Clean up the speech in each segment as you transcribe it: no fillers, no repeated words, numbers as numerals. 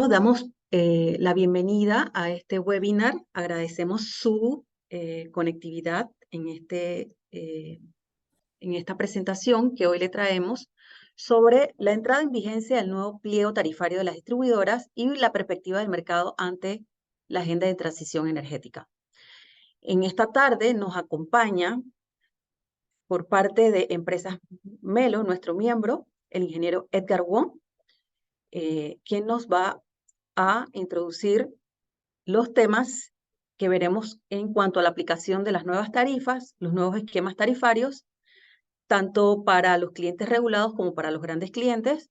Bueno, damos la bienvenida a este webinar. Agradecemos su conectividad en esta presentación que hoy le traemos sobre la entrada en vigencia del nuevo pliego tarifario de las distribuidoras y la perspectiva del mercado ante la agenda de transición energética. En esta tarde nos acompaña por parte de Empresas Melo, nuestro miembro, el ingeniero Edgar Wong, quien nos va a introducir los temas que veremos en cuanto a la aplicación de las nuevas tarifas, los nuevos esquemas tarifarios, tanto para los clientes regulados como para los grandes clientes.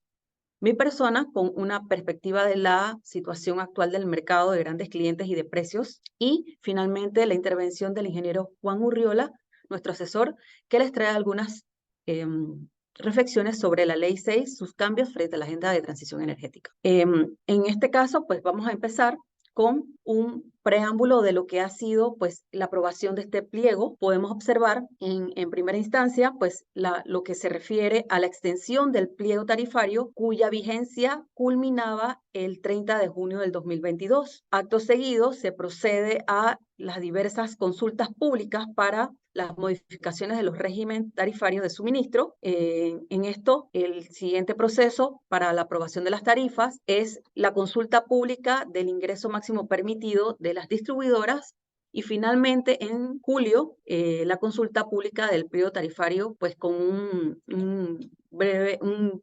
Mi persona con una perspectiva de la situación actual del mercado de grandes clientes y de precios. Y finalmente la intervención del ingeniero Juan Urriola, nuestro asesor, que les trae algunas reflexiones sobre la Ley 6, sus cambios frente a la agenda de transición energética. En este caso, pues vamos a empezar con un preámbulo de lo que ha sido pues la aprobación de este pliego. Podemos observar en primera instancia pues lo que se refiere a la extensión del pliego tarifario cuya vigencia culminaba el 30 de junio del 2022. Acto seguido se procede a las diversas consultas públicas para las modificaciones de los regímenes tarifarios de suministro. En esto, el siguiente proceso para la aprobación de las tarifas es la consulta pública del ingreso máximo permitido de las distribuidoras y finalmente en julio la consulta pública del periodo tarifario pues con un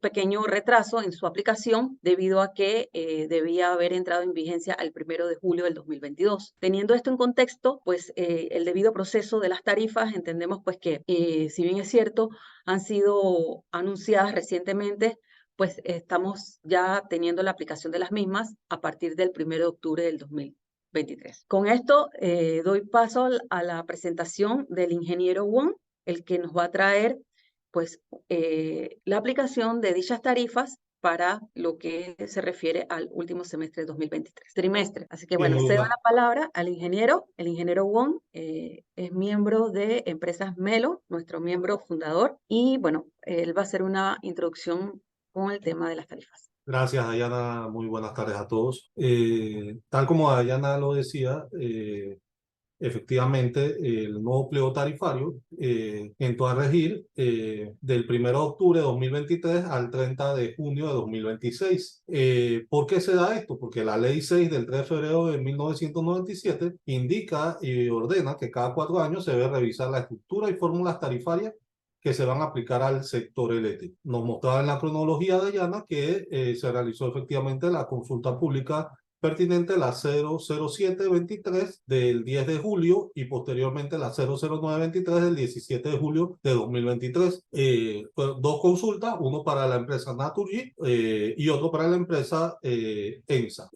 pequeño retraso en su aplicación debido a que debía haber entrado en vigencia el 1 de julio del 2022. Teniendo esto en contexto, pues el debido proceso de las tarifas, entendemos pues que si bien es cierto, han sido anunciadas recientemente, pues estamos ya teniendo la aplicación de las mismas a partir del 1 de octubre del 2023. Con esto doy paso a la presentación del ingeniero Wong, el que nos va a traer pues la aplicación de dichas tarifas para lo que se refiere al último semestre de 2023, trimestre. Así que bueno, cedo la palabra al ingeniero. El ingeniero Wong es miembro de Empresas Melo, nuestro miembro fundador, y bueno, él va a hacer una introducción con el tema de las tarifas. Gracias, Dayana. Muy buenas tardes a todos. Tal como Dayana lo decía, efectivamente, el nuevo pliego tarifario entró a regir del 1 de octubre de 2023 al 30 de junio de 2026. ¿Por qué se da esto? Porque la Ley 6 del 3 de febrero de 1997 indica y ordena que cada 4 años se debe revisar la estructura y fórmulas tarifarias que se van a aplicar al sector eléctrico. Nos mostraba en la cronología de Dayana que se realizó efectivamente la consulta pública pertinente, la 00723 del 10 de julio y posteriormente la 00923 del 17 de julio de 2023. Dos consultas, uno para la empresa Naturgy y otro para la empresa ENSA.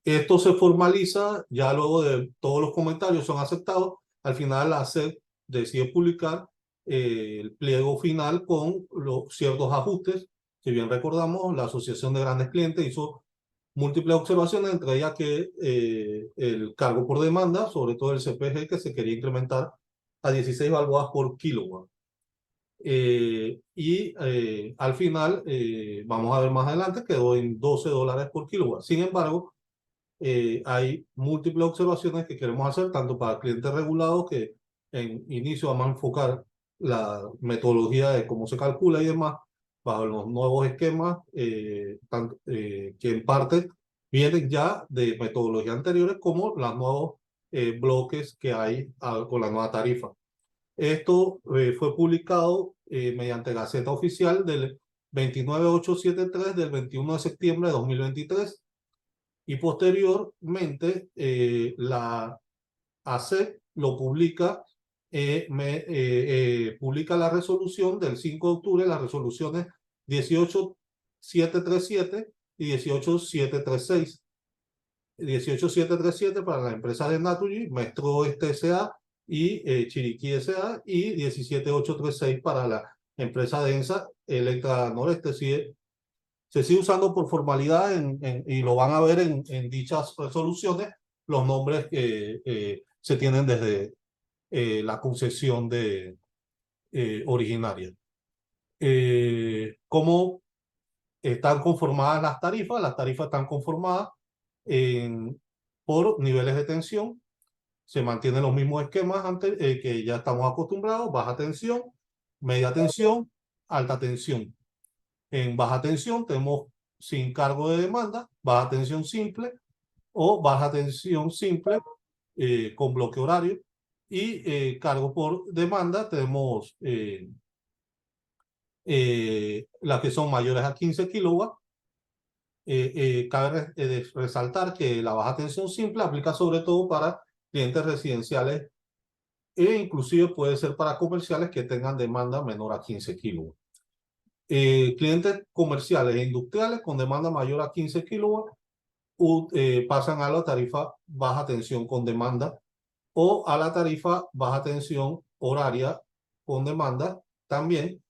Esto se formaliza ya luego de todos los comentarios son aceptados. Al final la SED decide publicar el pliego final con ciertos ajustes. Si bien recordamos, la Asociación de Grandes Clientes hizo múltiples observaciones, entre ellas que el cargo por demanda, sobre todo el CPG, que se quería incrementar a 16 balboas por kilowatt. Al final, vamos a ver más adelante, quedó en $12 por kilowatt. Sin embargo, hay múltiples observaciones que queremos hacer, tanto para clientes regulados, que en inicio vamos a enfocar la metodología de cómo se calcula y demás, bajo los nuevos esquemas, que en parte vienen ya de metodologías anteriores, como los nuevos bloques que hay con la nueva tarifa. Esto fue publicado mediante Gaceta Oficial del 29873 del 21 de septiembre de 2023 y posteriormente la ACEP lo publica, publica la resolución del 5 de octubre, las resoluciones 18737 y 18736. 18737 para la empresa de Naturgy, Maestro S.A. y Chiriquí S.A. y 17836 para la empresa de ENSA, Electra Noreste. Se sigue usando por formalidad y lo van a ver en dichas resoluciones, los nombres que se tienen desde la concesión originaria. Como están conformadas las tarifas están conformadas por niveles de tensión, se mantienen los mismos esquemas antes, que ya estamos acostumbrados: baja tensión, media tensión, alta tensión. En baja tensión tenemos sin cargo de demanda, baja tensión simple o baja tensión simple con bloque horario, y cargo por demanda tenemos las que son mayores a 15 kilowatts. Cabe resaltar que la baja tensión simple aplica sobre todo para clientes residenciales e inclusive puede ser para comerciales que tengan demanda menor a 15 kilowatts. Clientes comerciales e industriales con demanda mayor a 15 kilowatts pasan a la tarifa baja tensión con demanda o a la tarifa baja tensión horaria con demanda también,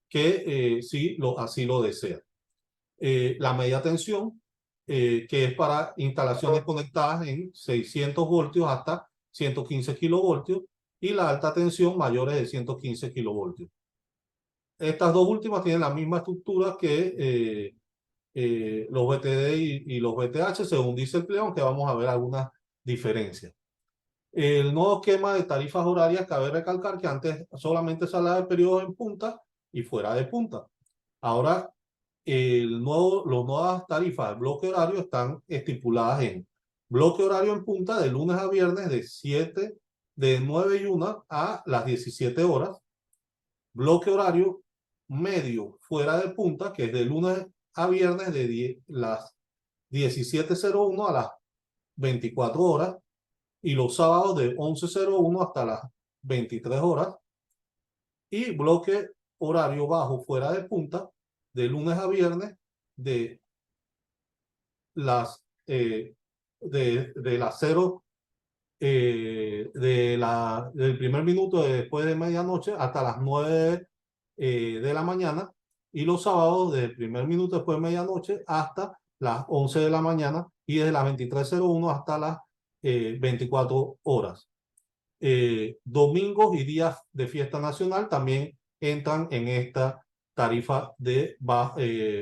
que si así lo desea. La media tensión, que es para instalaciones conectadas en 600 voltios hasta 115 kilovoltios, y la alta tensión mayores de 115 kilovoltios. Estas dos últimas tienen la misma estructura que los VTD y los VTH, según dice el pliego, aunque vamos a ver algunas diferencias. El nuevo esquema de tarifas horarias, cabe recalcar que antes solamente se hablaba de periodos en punta y fuera de punta. Ahora, las nuevas tarifas de bloque horario están estipuladas en bloque horario en punta de lunes a viernes de 9:01 a las 17 horas. Bloque horario medio fuera de punta, que es de lunes a viernes de las 17:01 a las 24 horas. Y los sábados de 11:01 hasta las 23 horas. Y bloque horario bajo fuera de punta de lunes a viernes de las de las 0 del primer minuto después de medianoche hasta las 9 de la mañana, y los sábados del primer minuto después de medianoche hasta las 11 de la mañana, y desde las 23:01 hasta las 24 horas. Domingos y días de fiesta nacional también entran en esta tarifa de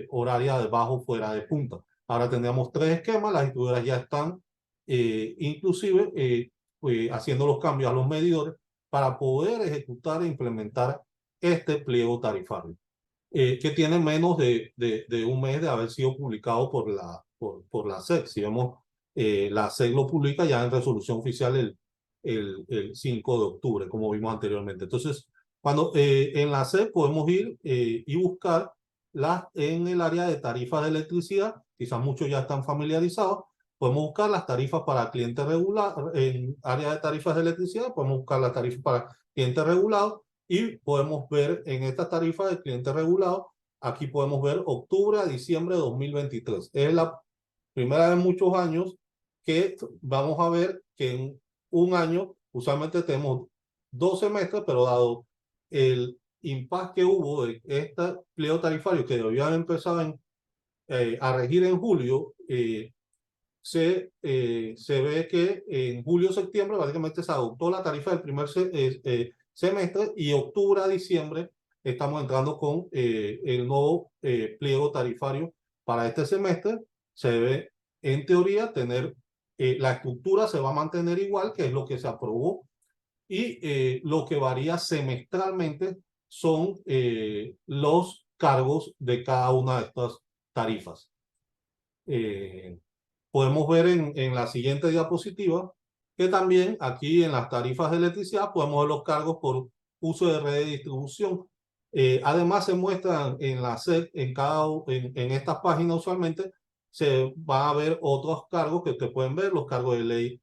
horaria de bajo fuera de punta. Ahora tendríamos tres esquemas, las distribuidoras ya están inclusive haciendo los cambios a los medidores para poder ejecutar e implementar este pliego tarifario, que tiene menos de un mes de haber sido publicado por la SEC. Si vemos, la SEC lo publica ya en resolución oficial el 5 de octubre, como vimos anteriormente. Entonces, cuando en la SEC podemos ir y buscar en el área de tarifas de electricidad, quizás muchos ya están familiarizados, podemos buscar las tarifas para clientes regulados. En área de tarifas de electricidad podemos buscar las tarifas para clientes regulados, y podemos ver en estas tarifas de clientes regulados, aquí podemos ver octubre a diciembre de 2023. Es la primera vez en muchos años que vamos a ver que en un año usualmente tenemos 2 semestres, pero dado el impasse que hubo de este pliego tarifario que debió haber empezado a regir en julio, se ve que en julio-septiembre básicamente se adoptó la tarifa del primer semestre, y octubre a diciembre estamos entrando con el nuevo pliego tarifario para este semestre. Se debe, en teoría, tener la estructura se va a mantener igual, que es lo que se aprobó, y lo que varía semestralmente son los cargos de cada una de estas tarifas. Podemos ver en la siguiente diapositiva que también aquí en las tarifas de electricidad podemos ver los cargos por uso de red de distribución. Además se muestran en la SEC, en estas páginas usualmente se van a ver otros cargos que ustedes pueden ver: los cargos de ley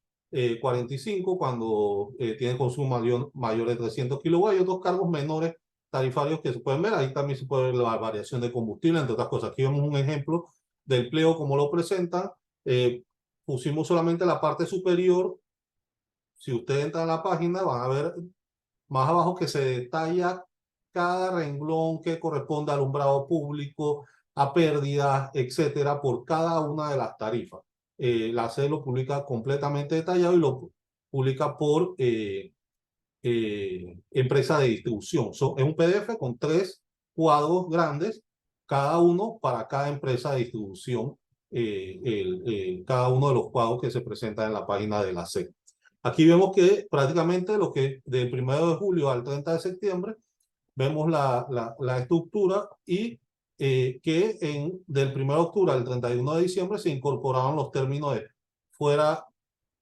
45 cuando tienen consumo mayor de 300 kilowatts, y otros cargos menores tarifarios que se pueden ver. Ahí también se puede ver la variación de combustible, entre otras cosas. Aquí vemos un ejemplo del pliego como lo presentan. Pusimos solamente la parte superior. Si ustedes entran a la página van a ver más abajo que se detalla cada renglón que corresponde a alumbrado público, a pérdidas, etcétera, por cada una de las tarifas. La SEC lo publica completamente detallado y lo publica por empresa de distribución. Es un PDF con 3 cuadros grandes. cada uno para cada empresa de distribución, cada uno de los pagos que se presentan en la página de la SEC. Aquí vemos que prácticamente lo que del 1 de julio al 30 de septiembre, vemos la estructura y que del 1 de octubre al 31 de diciembre se incorporaron los términos de fuera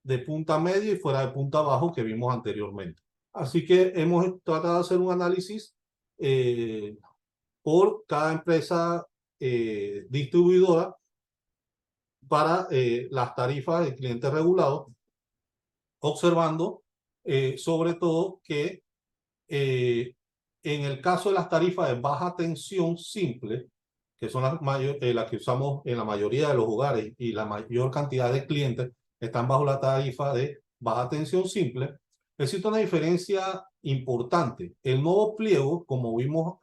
de punta media y fuera de punta bajo que vimos anteriormente. Así que hemos tratado de hacer un análisis por cada empresa distribuidora para las tarifas de clientes regulados, observando sobre todo que en el caso de las tarifas de baja tensión simple, que son las que usamos en la mayoría de los hogares y la mayor cantidad de clientes están bajo la tarifa de baja tensión simple, existe una diferencia importante. El nuevo pliego, como vimos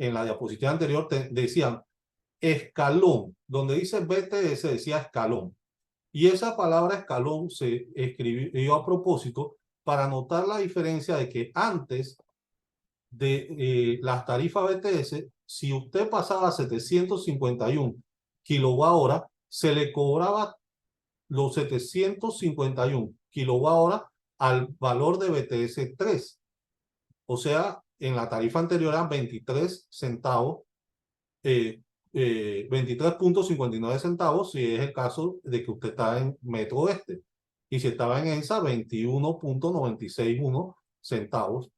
en la diapositiva anterior, decían escalón, donde dice BTS decía escalón. Y esa palabra escalón se escribió a propósito para notar la diferencia de que antes de las tarifas BTS, si usted pasaba 751 kWh, se le cobraba los 751 kWh al valor de BTS 3. O sea, en la tarifa anterior eran 23 centavos, 23.59 centavos si es el caso de que usted está en Metro Oeste. Y si estaba en ENSA, 21.961 centavos.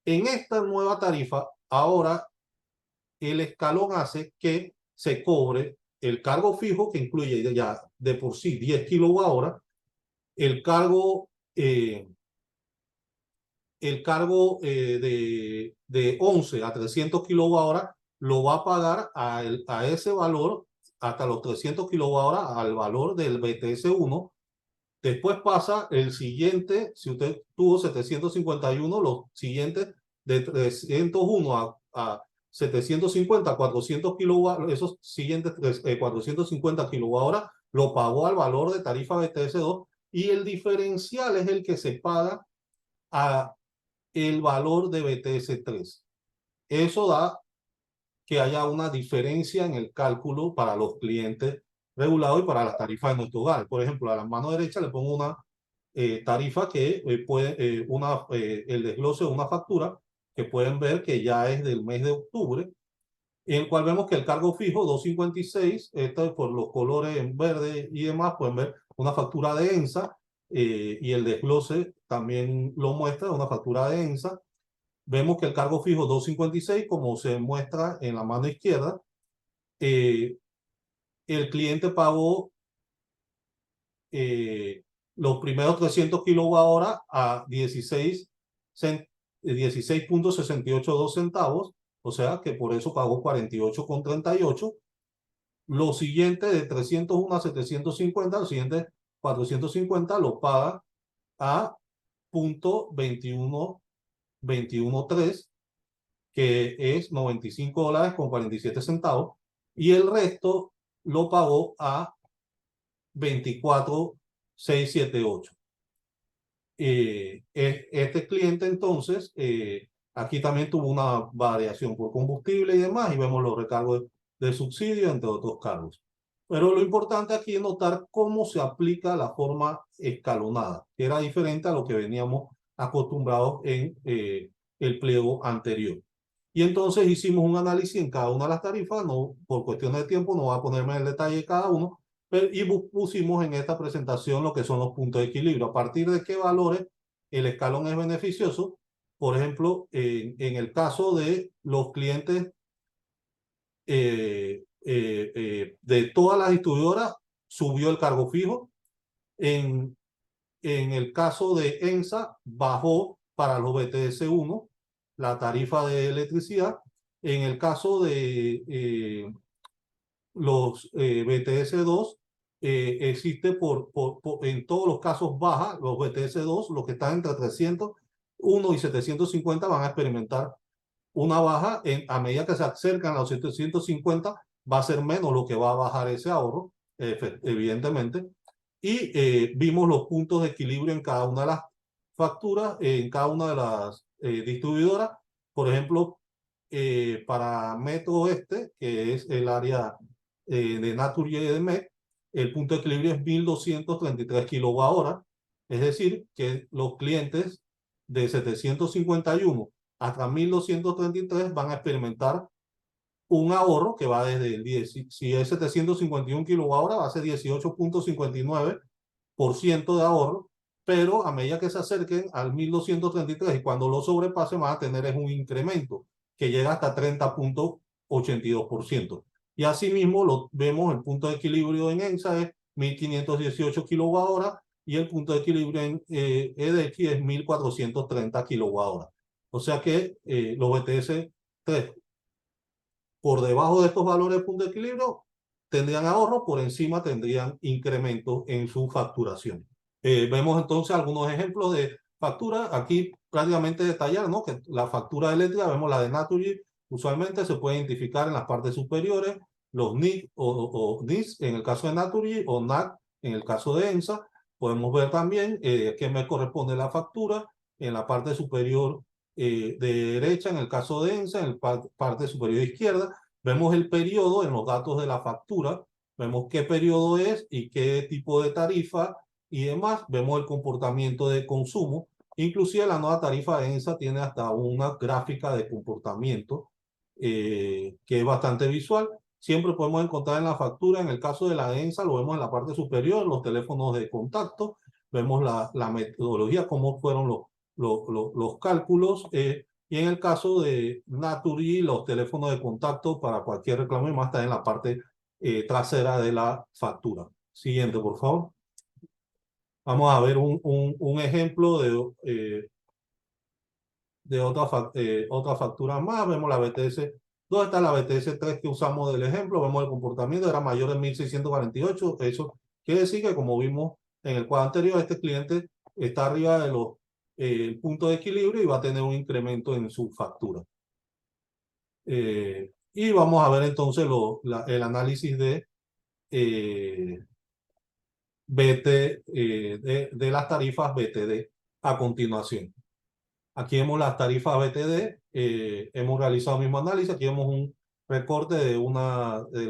En esta nueva tarifa, ahora el escalón hace que se cobre el cargo fijo, que incluye ya de por sí 10 kWh, el cargo de 11 a 300 kWh lo va a pagar a ese valor hasta los 300 kWh al valor del BTS1. Después pasa el siguiente, si usted tuvo 751, los siguientes de 301 a 750, 400 kWh, esos siguientes 450 kWh lo pagó al valor de tarifa BTS2 y el diferencial es el que se paga a el valor de BTS3. Eso da que haya una diferencia en el cálculo para los clientes regulados y para las tarifas de nuestro hogar. Por ejemplo, a la mano derecha le pongo una tarifa que el desglose de una factura que pueden ver que ya es del mes de octubre, en el cual vemos que el cargo fijo 256, esto por los colores en verde y demás, pueden ver una factura de ENSA, y el desglose también lo muestra, una factura de ENSA. Vemos que el cargo fijo 256, como se muestra en la mano izquierda, el cliente pagó los primeros 300 kWh a 16.682 centavos, o sea que por eso pagó 48,38. Los siguientes de 301 a 750, los siguientes 450 lo paga a .21.3, que es $95.47, y el resto lo pagó a 24.678. Este cliente entonces, aquí también tuvo una variación por combustible y demás, y vemos los recargos de subsidio, entre otros cargos. Pero lo importante aquí es notar cómo se aplica la forma escalonada, que era diferente a lo que veníamos acostumbrados en el pliego anterior. Y entonces hicimos un análisis en cada una de las tarifas, no, por cuestiones de tiempo no voy a ponerme en el detalle de cada uno, y pusimos en esta presentación lo que son los puntos de equilibrio, a partir de qué valores el escalón es beneficioso. Por ejemplo, en el caso de los clientes de todas las distribuidoras, subió el cargo fijo. En el caso de ENSA, bajó para los BTS1 la tarifa de electricidad. En el caso de los BTS2, existe en todos los casos baja, los BTS2, los que están entre 301 y 750 van a experimentar una baja. A medida que se acercan a los 750, va a ser menos lo que va a bajar ese ahorro, evidentemente. Y vimos los puntos de equilibrio en cada una de las facturas, en cada una de las distribuidoras. Por ejemplo, para Metro Oeste, que es el área de Naturgy y de MEC, el punto de equilibrio es 1233 kWh. Es decir, que los clientes de 751 hasta 1233 van a experimentar un ahorro que va desde el 10, si es 751 kWh, va a ser 18.59% de ahorro, pero a medida que se acerquen al 1233 y cuando lo sobrepasen van a tener es un incremento que llega hasta 30.82%. Y asimismo lo vemos, el punto de equilibrio en ENSA es 1518 kWh y el punto de equilibrio en EDX es 1430 kWh. O sea que los BTS 3 por debajo de estos valores de punto de equilibrio tendrían ahorro, por encima tendrían incremento en su facturación. Vemos entonces algunos ejemplos de factura. Aquí prácticamente detallar, ¿no? Que la factura eléctrica, vemos la de Naturgy, usualmente se puede identificar en las partes superiores, los NIC o NIS en el caso de Naturgy o NAC en el caso de ENSA. Podemos ver también qué me corresponde la factura en la parte superior de derecha en el caso de ENSA, en la parte superior izquierda. Vemos el periodo en los datos de la factura, vemos qué periodo es y qué tipo de tarifa y demás. Vemos el comportamiento de consumo. Inclusive la nueva tarifa de ENSA tiene hasta una gráfica de comportamiento que es bastante visual. Siempre podemos encontrar en la factura, en el caso de la ENSA, lo vemos en la parte superior, los teléfonos de contacto, vemos la metodología, cómo fueron los cálculos. Y en el caso de Naturgy, los teléfonos de contacto para cualquier reclamo y más está en la parte trasera de la factura. Siguiente, por favor. Vamos a ver un ejemplo de otra factura más. Vemos la BTS. ¿Dónde está la BTS 3 que usamos del ejemplo? Vemos el comportamiento, era mayor de 1648. Eso quiere decir que, como vimos en el cuadro anterior, este cliente está arriba de los puntos de equilibrio y va a tener un incremento en su factura. Y vamos a ver entonces el análisis de de las tarifas BTD a continuación. Aquí vemos las tarifas BTD, hemos realizado el mismo análisis, aquí vemos un recorte de una de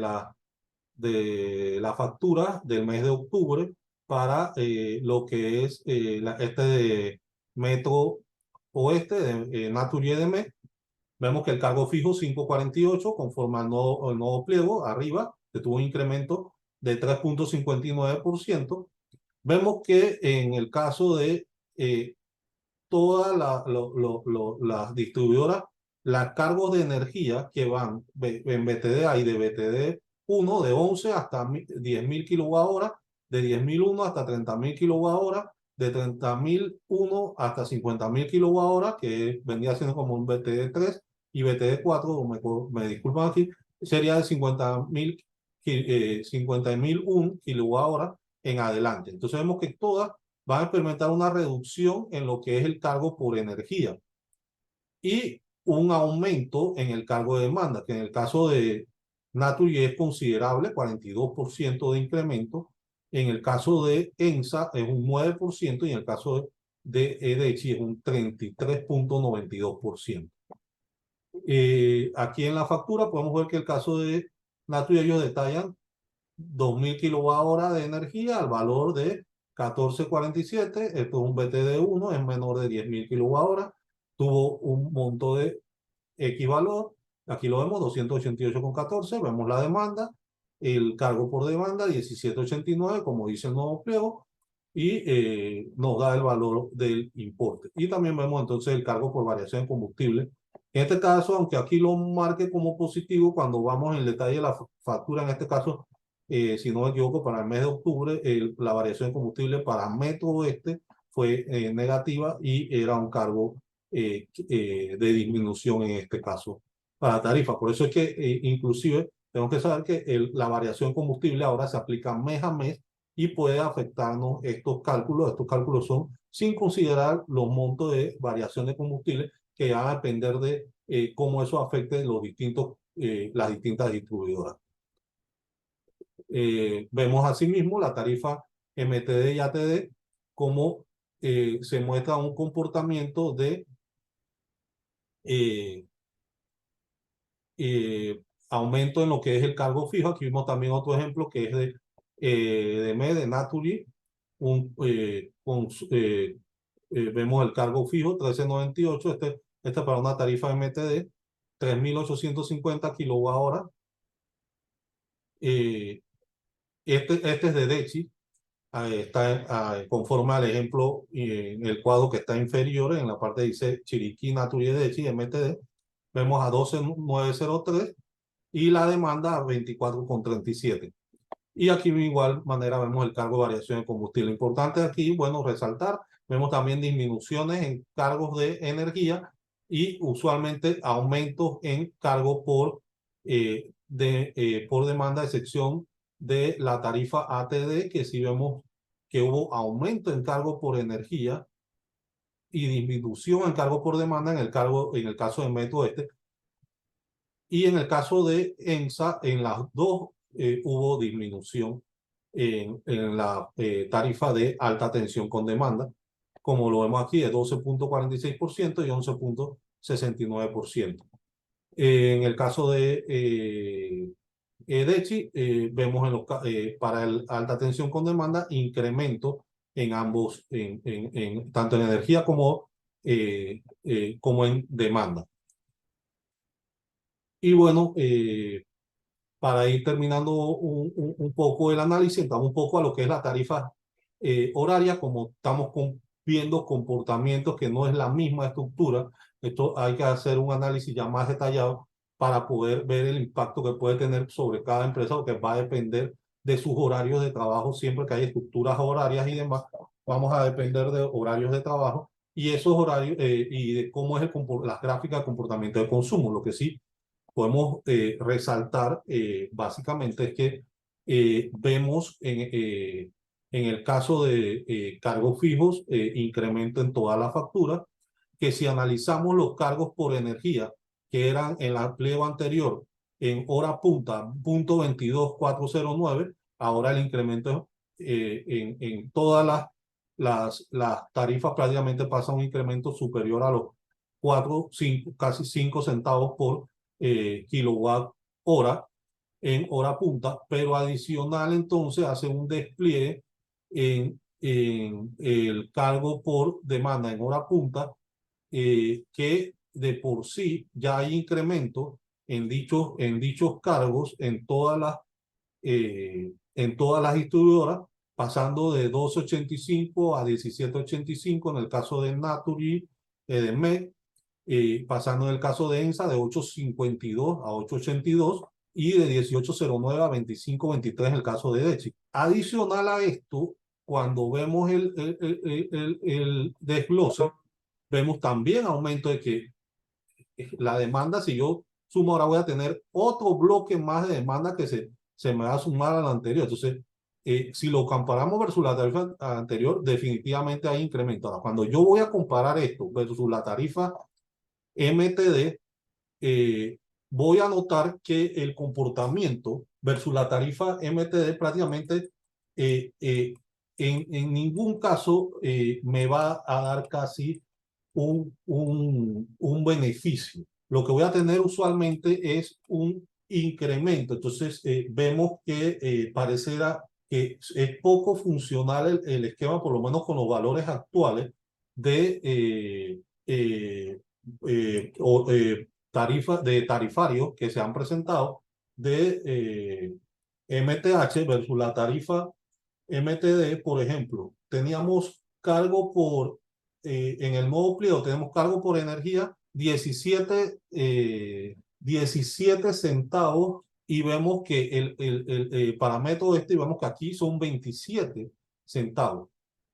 la factura del mes de octubre para lo que es este de Metro Oeste, de Naturgy y de MEC. Vemos que el cargo fijo 548, conforme al nuevo pliego, arriba, que tuvo un incremento de 3.59%. Vemos que en el caso de todas las distribuidoras, los cargos de energía que van en BTDA y de BTD1 de 11 hasta 10.000 kWh, de 10.001 hasta 30.000 kWh, de 30.001 hasta 50.000 kWh, que vendría siendo como un BTD3, y BTD4, me disculpan aquí, sería de 50.001 kWh en adelante. Entonces vemos que todas van a experimentar una reducción en lo que es el cargo por energía y un aumento en el cargo de demanda, que en el caso de Naturgy es considerable, 42% de incremento. En el caso de ENSA es un 9% y en el caso de EDECHI es un 33.92%. Aquí en la factura podemos ver que el caso de Naturgy ellos detallan 2.000 kWh de energía al valor de 14.47. Esto es un BTD1, es menor de 10.000 kWh. Tuvo un monto de X valor. Aquí lo vemos, 288,14. Vemos la demanda. El cargo por demanda, 17.89, como dice el nuevo pliego. Y nos da el valor del importe. Y también vemos entonces el cargo por variación de combustible. En este caso, aunque aquí lo marque como positivo, cuando vamos en el detalle de la factura, en este caso, si no me equivoco, para el mes de octubre, la variación de combustible para Metro Oeste fue negativa y era un cargo de disminución en este caso para la tarifa. Por eso es que inclusive tenemos que saber que la variación de combustible ahora se aplica mes a mes y puede afectarnos estos cálculos. Estos cálculos son sin considerar los montos de variación de combustible que van a depender de cómo eso afecte las distintas distribuidoras. Vemos asimismo la tarifa MTD y ATD como se muestra un comportamiento de aumento en lo que es el cargo fijo. Aquí vimos también otro ejemplo que es de MED, de Naturgy, vemos el cargo fijo 1398, este para una tarifa MTD, 3.850 kilowatt-hora. Este es de DECHI, está conforme al ejemplo en el cuadro que está inferior, en la parte dice Chiriquí, Naturgy, DECHI, MTD. Vemos a 12.903 y la demanda a 24,37. Y aquí de igual manera vemos el cargo de variación de combustible. Importante aquí, bueno, resaltar, vemos también disminuciones en cargos de energía y usualmente aumentos en cargo por demanda, a excepción de la tarifa ATD, que sí vemos que hubo aumento en cargo por energía y disminución en cargo por demanda en el caso de Metro Este. Y en el caso de ENSA, en las dos hubo disminución en la tarifa de alta tensión con demanda, como lo vemos aquí, de 12,46% y 11,69%. En el caso de DECHI, vemos para el alta tensión con demanda incremento en ambos, tanto en energía como en demanda. Y bueno, para ir terminando un poco el análisis, entramos un poco a lo que es la tarifa horaria, como estamos viendo comportamientos que no es la misma estructura. Esto hay que hacer un análisis ya más detallado para poder ver el impacto que puede tener sobre cada empresa, porque va a depender de sus horarios de trabajo. Siempre que hay estructuras horarias y demás, vamos a depender de horarios de trabajo y esos horarios y de cómo es las gráficas de comportamiento de consumo. Lo que sí podemos resaltar básicamente es que vemos en el caso de cargos fijos incremento en toda la factura, que si analizamos los cargos por energía que eran en el pliego anterior en hora punta, punto 22,409, ahora el incremento en todas las tarifas prácticamente pasa a un incremento superior a los 4, 5, casi 5 centavos por kilowatt hora en hora punta, pero adicional entonces hace un despliegue en el cargo por demanda en hora punta, que de por sí ya hay incremento en dichos cargos en todas las distribuidoras, pasando de 12,85 a 17,85 en el caso de Naturgy, de MED, pasando en el caso de ENSA de 8,52 a 8,82 y de 18,09 a 25,23 en el caso de DECHI. Adicional a esto, cuando vemos el desglose, vemos también aumento de que la demanda, si yo sumo ahora voy a tener otro bloque más de demanda que se me va a sumar al anterior. Entonces, si lo comparamos versus la tarifa anterior, definitivamente hay incremento. Ahora, cuando yo voy a comparar esto versus la tarifa MTD, voy a notar que el comportamiento versus la tarifa MTD prácticamente en ningún caso me va a dar casi un beneficio. Lo que voy a tener usualmente es un incremento. Entonces, vemos que parecerá que es poco funcional el esquema, por lo menos con los valores actuales de tarifarios que se han presentado de MTH versus la tarifa MTD. Por ejemplo, teníamos cargo en el modo pliego tenemos cargo por energía 17 centavos, y vemos que el parámetro y vemos que aquí son 27 centavos.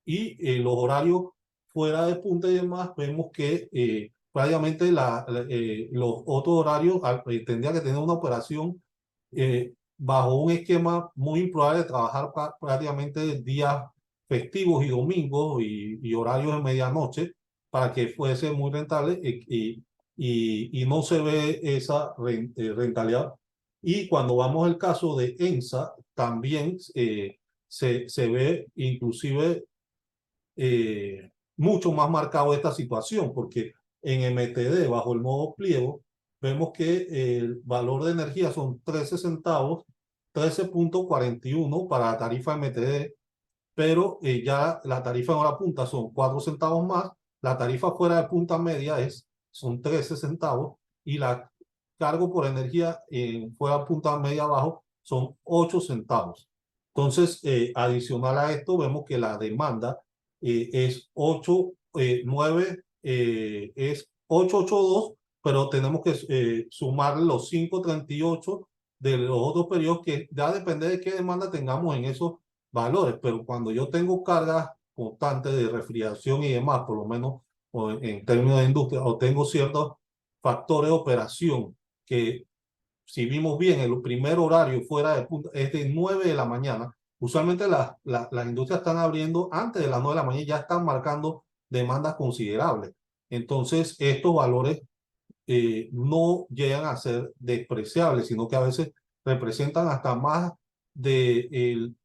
Y los horarios fuera de punta y demás, vemos que prácticamente los otros horarios tendría que tener una operación bajo un esquema muy improbable de trabajar prácticamente días festivos y domingos y horarios de medianoche para que fuese muy rentable, y no se ve esa rentabilidad. Y cuando vamos al caso de ENSA, también se ve inclusive mucho más marcado esta situación, porque en MTD, bajo el modo pliego, vemos que el valor de energía son 13 centavos, 13.41 para la tarifa MTD, pero ya la tarifa en hora punta son 4 centavos más, la tarifa fuera de punta media son 13 centavos y la cargo por energía fuera de punta media abajo son 8 centavos. Entonces, adicional a esto, vemos que la demanda es 882, pero tenemos que sumar los 538 de los otros periodos, que ya depende de qué demanda tengamos en esos valores, pero cuando yo tengo cargas constantes de refrigeración y demás, por lo menos en términos de industria, o tengo ciertos factores de operación que, si vimos bien, el primer horario fuera de punta es de 9 de la mañana. Usualmente las industrias están abriendo antes de las 9 de la mañana y ya están marcando demandas considerables. Entonces, estos valores no llegan a ser despreciables, sino que a veces representan hasta más del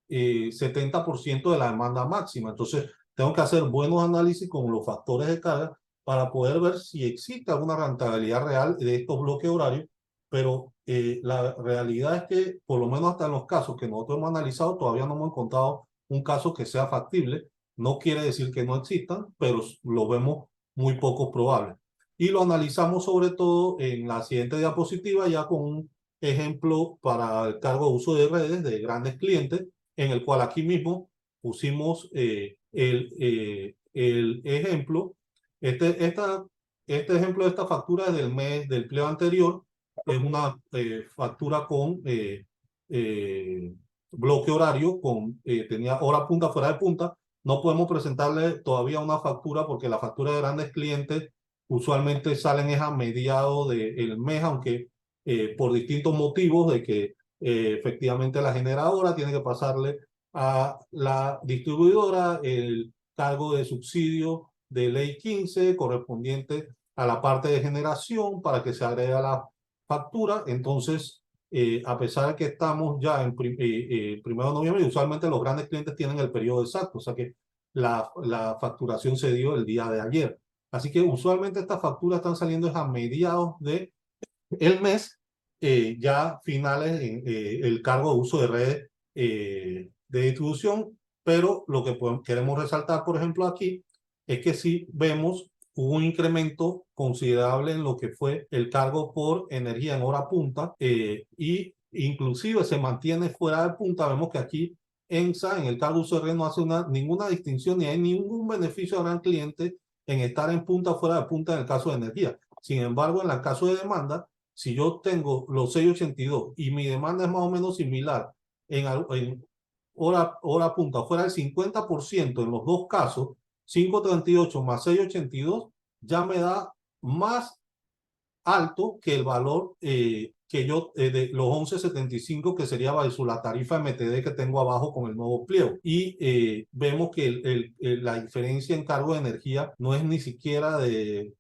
70% de la demanda máxima. Entonces, tengo que hacer buenos análisis con los factores de carga para poder ver si existe alguna rentabilidad real de estos bloques horarios, pero la realidad es que, por lo menos hasta en los casos que nosotros hemos analizado, todavía no hemos encontrado un caso que sea factible. No quiere decir que no existan, pero lo vemos muy poco probable. Y lo analizamos sobre todo en la siguiente diapositiva, ya con un ejemplo para el cargo de uso de redes de grandes clientes, en el cual aquí mismo pusimos el ejemplo. Este ejemplo de esta factura es del mes del empleo anterior. Es una factura con bloque horario, tenía hora punta, fuera de punta. No podemos presentarle todavía una factura porque la factura de grandes clientes usualmente salen es a mediados del mes, aunque por distintos motivos de que efectivamente la generadora tiene que pasarle a la distribuidora el cargo de subsidio de ley 15 correspondiente a la parte de generación para que se agregue a la factura. Entonces, a pesar de que estamos ya en 1 de noviembre, usualmente los grandes clientes tienen el periodo exacto, o sea que la facturación se dio el día de ayer. Así que usualmente estas facturas están saliendo a mediados de el mes, ya finales en el cargo de uso de redes de distribución, pero lo que queremos resaltar, por ejemplo, aquí, es que si vemos un incremento considerable en lo que fue el cargo por energía en hora punta, y inclusive se mantiene fuera de punta. Vemos que aquí ENSA en el cargo de uso de red no hace ninguna distinción ni hay ningún beneficio al gran cliente en estar en punta o fuera de punta en el caso de energía. Sin embargo, en el caso de demanda, si yo tengo los 682 y mi demanda es más o menos similar en hora punta, fuera del 50% en los dos casos, 538 más 682 ya me da más alto que el valor que yo de los 11.75, que sería la tarifa MTD que tengo abajo con el nuevo pliego. Y vemos que la diferencia en cargo de energía no es ni siquiera de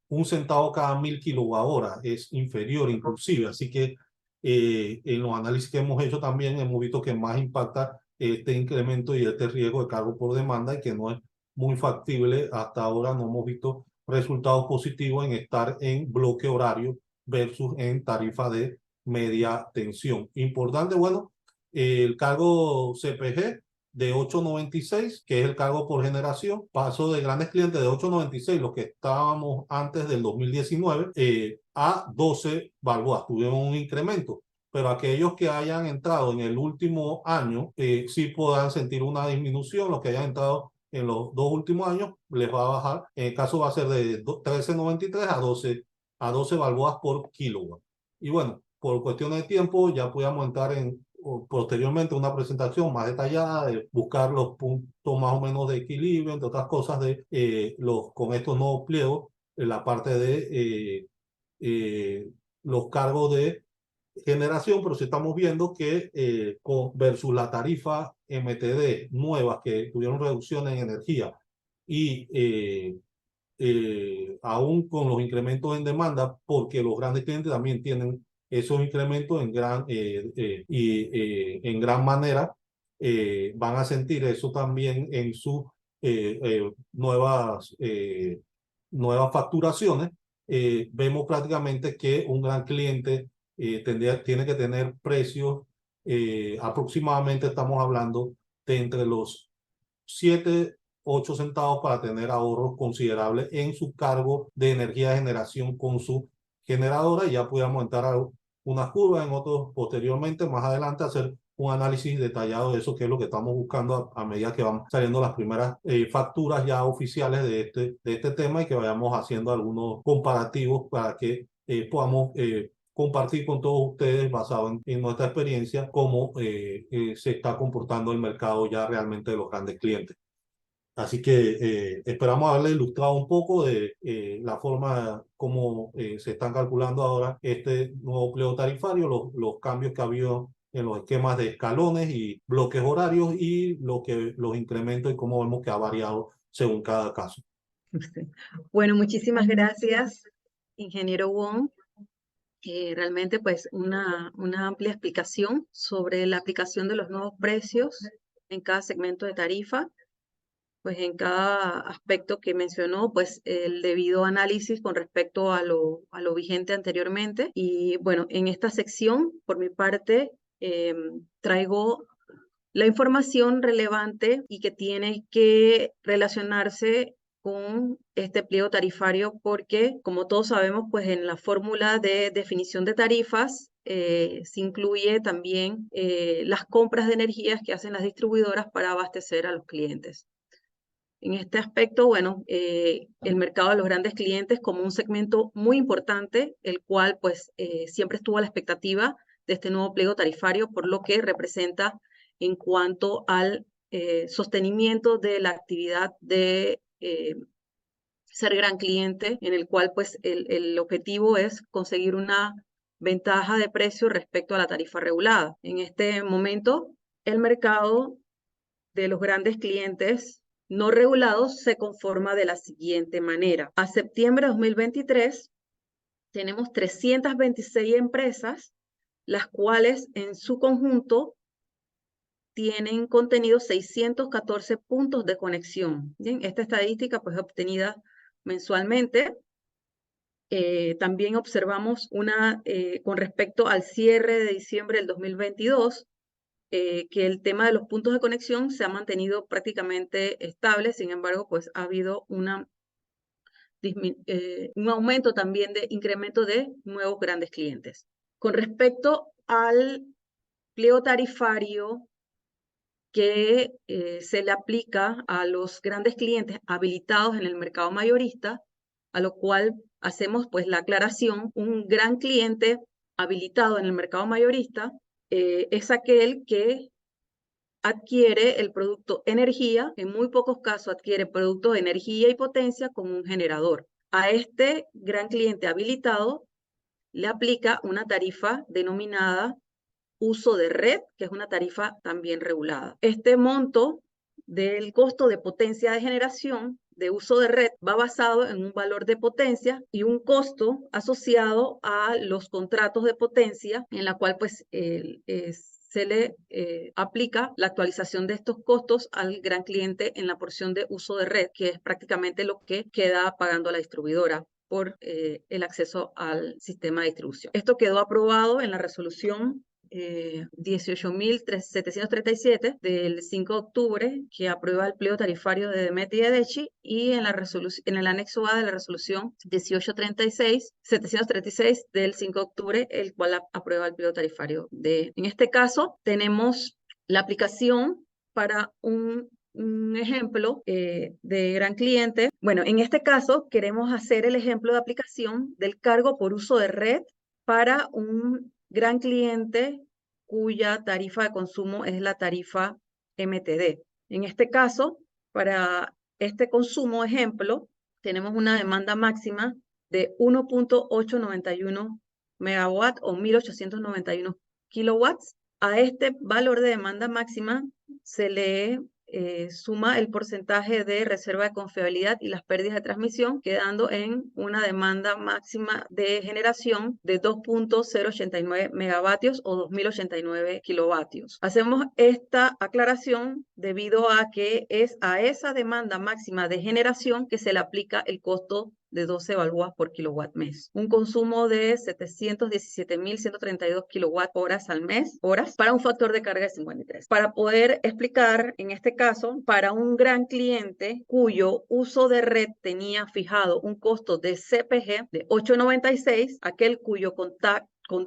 1 centavo cada 1000 kWh, es inferior inclusive. Así que en los análisis que hemos hecho también hemos visto que más impacta este incremento y este riesgo de cargo por demanda, y que no es muy factible. Hasta ahora no hemos visto resultados positivos en estar en bloque horario versus en tarifa de media tensión. Importante, bueno, el cargo CPG de 8.96, que es el cargo por generación, pasó de grandes clientes de 8.96, los que estábamos antes del 2019, a 12 balboas. Tuvieron un incremento, pero aquellos que hayan entrado en el último año sí podrán sentir una disminución. Los que hayan entrado en los 2 últimos años les va a bajar. En el caso va a ser de 13.93 a 12 balboas por kilowatt. Y bueno, por cuestiones de tiempo ya podíamos entrar posteriormente una presentación más detallada de buscar los puntos más o menos de equilibrio, entre otras cosas, con estos nuevos pliegos, en la parte de los cargos de generación. Pero sí estamos viendo que versus la tarifa MTD nuevas que tuvieron reducciones en energía y aún con los incrementos en demanda, porque los grandes clientes también tienen esos incrementos en gran manera, van a sentir eso también en sus nuevas nuevas facturaciones, vemos prácticamente que un gran cliente tiene que tener precios aproximadamente, estamos hablando de entre los 7, 8 centavos para tener ahorros considerables en su cargo de energía de generación con su generadora. Y ya podemos entrar a unas curvas en otros posteriormente, más adelante, hacer un análisis detallado de eso, que es lo que estamos buscando a medida que van saliendo las primeras facturas ya oficiales de este tema, y que vayamos haciendo algunos comparativos para que podamos compartir con todos ustedes, basado en nuestra experiencia, cómo se está comportando el mercado ya realmente de los grandes clientes. Así que esperamos haberle ilustrado un poco de la forma como se están calculando ahora este nuevo pliego tarifario, los cambios que ha habido en los esquemas de escalones y bloques horarios, y los incrementos y cómo vemos que ha variado según cada caso. Bueno, muchísimas gracias, ingeniero Wong. Realmente pues una amplia explicación sobre la aplicación de los nuevos precios en cada segmento de tarifa, pues en cada aspecto que mencionó, pues el debido análisis con respecto a lo vigente anteriormente. Y bueno, en esta sección, por mi parte, traigo la información relevante y que tiene que relacionarse con este pliego tarifario, porque como todos sabemos, pues en la fórmula de definición de tarifas se incluye también las compras de energías que hacen las distribuidoras para abastecer a los clientes. En este aspecto, bueno, el mercado de los grandes clientes como un segmento muy importante, el cual pues siempre estuvo a la expectativa de este nuevo pliego tarifario, por lo que representa en cuanto al sostenimiento de la actividad de ser gran cliente, en el cual pues el objetivo es conseguir una ventaja de precio respecto a la tarifa regulada. En este momento, el mercado de los grandes clientes no regulados se conforma de la siguiente manera. A septiembre de 2023 tenemos 326 empresas, las cuales en su conjunto tienen contenido 614 puntos de conexión. Bien, esta estadística pues obtenida mensualmente. También observamos con respecto al cierre de diciembre del 2022, que el tema de los puntos de conexión se ha mantenido prácticamente estable. Sin embargo, pues ha habido un aumento también de incremento de nuevos grandes clientes. Con respecto al pliego tarifario que se le aplica a los grandes clientes habilitados en el mercado mayorista, a lo cual hacemos pues la aclaración: un gran cliente habilitado en el mercado mayorista es aquel que adquiere el producto energía, en muy pocos casos adquiere productos de energía y potencia como un generador. A este gran cliente habilitado le aplica una tarifa denominada uso de red, que es una tarifa también regulada. Este monto del costo de potencia de generación de uso de red va basado en un valor de potencia y un costo asociado a los contratos de potencia, en la cual pues se le aplica la actualización de estos costos al gran cliente en la porción de uso de red, que es prácticamente lo que queda pagando la distribuidora por el acceso al sistema de distribución. Esto quedó aprobado en la resolución 18.737 del 5 de octubre, que aprueba el pliego tarifario de Demet y Edechi, y en el anexo A de la resolución 736 del 5 de octubre, el cual aprueba el pliego tarifario de. En este caso, tenemos la aplicación para un ejemplo de gran cliente. Bueno, en este caso queremos hacer el ejemplo de aplicación del cargo por uso de red para un gran cliente cuya tarifa de consumo es la tarifa MTD. En este caso, para este consumo ejemplo, tenemos una demanda máxima de 1.891 megawatts o 1.891 kilowatts. A este valor de demanda máxima se le suma el porcentaje de reserva de confiabilidad y las pérdidas de transmisión, quedando en una demanda máxima de generación de 2.089 megavatios o 2.089 kilovatios. Hacemos esta aclaración debido a que es a esa demanda máxima de generación que se le aplica el costo de 12 balboas por kilowatt mes. Un consumo de 717.132 kilowatt horas al mes, para un factor de carga de 53. Para poder explicar, en este caso, para un gran cliente cuyo uso de red tenía fijado un costo de CPG de 8.96, aquel cuyo contrato con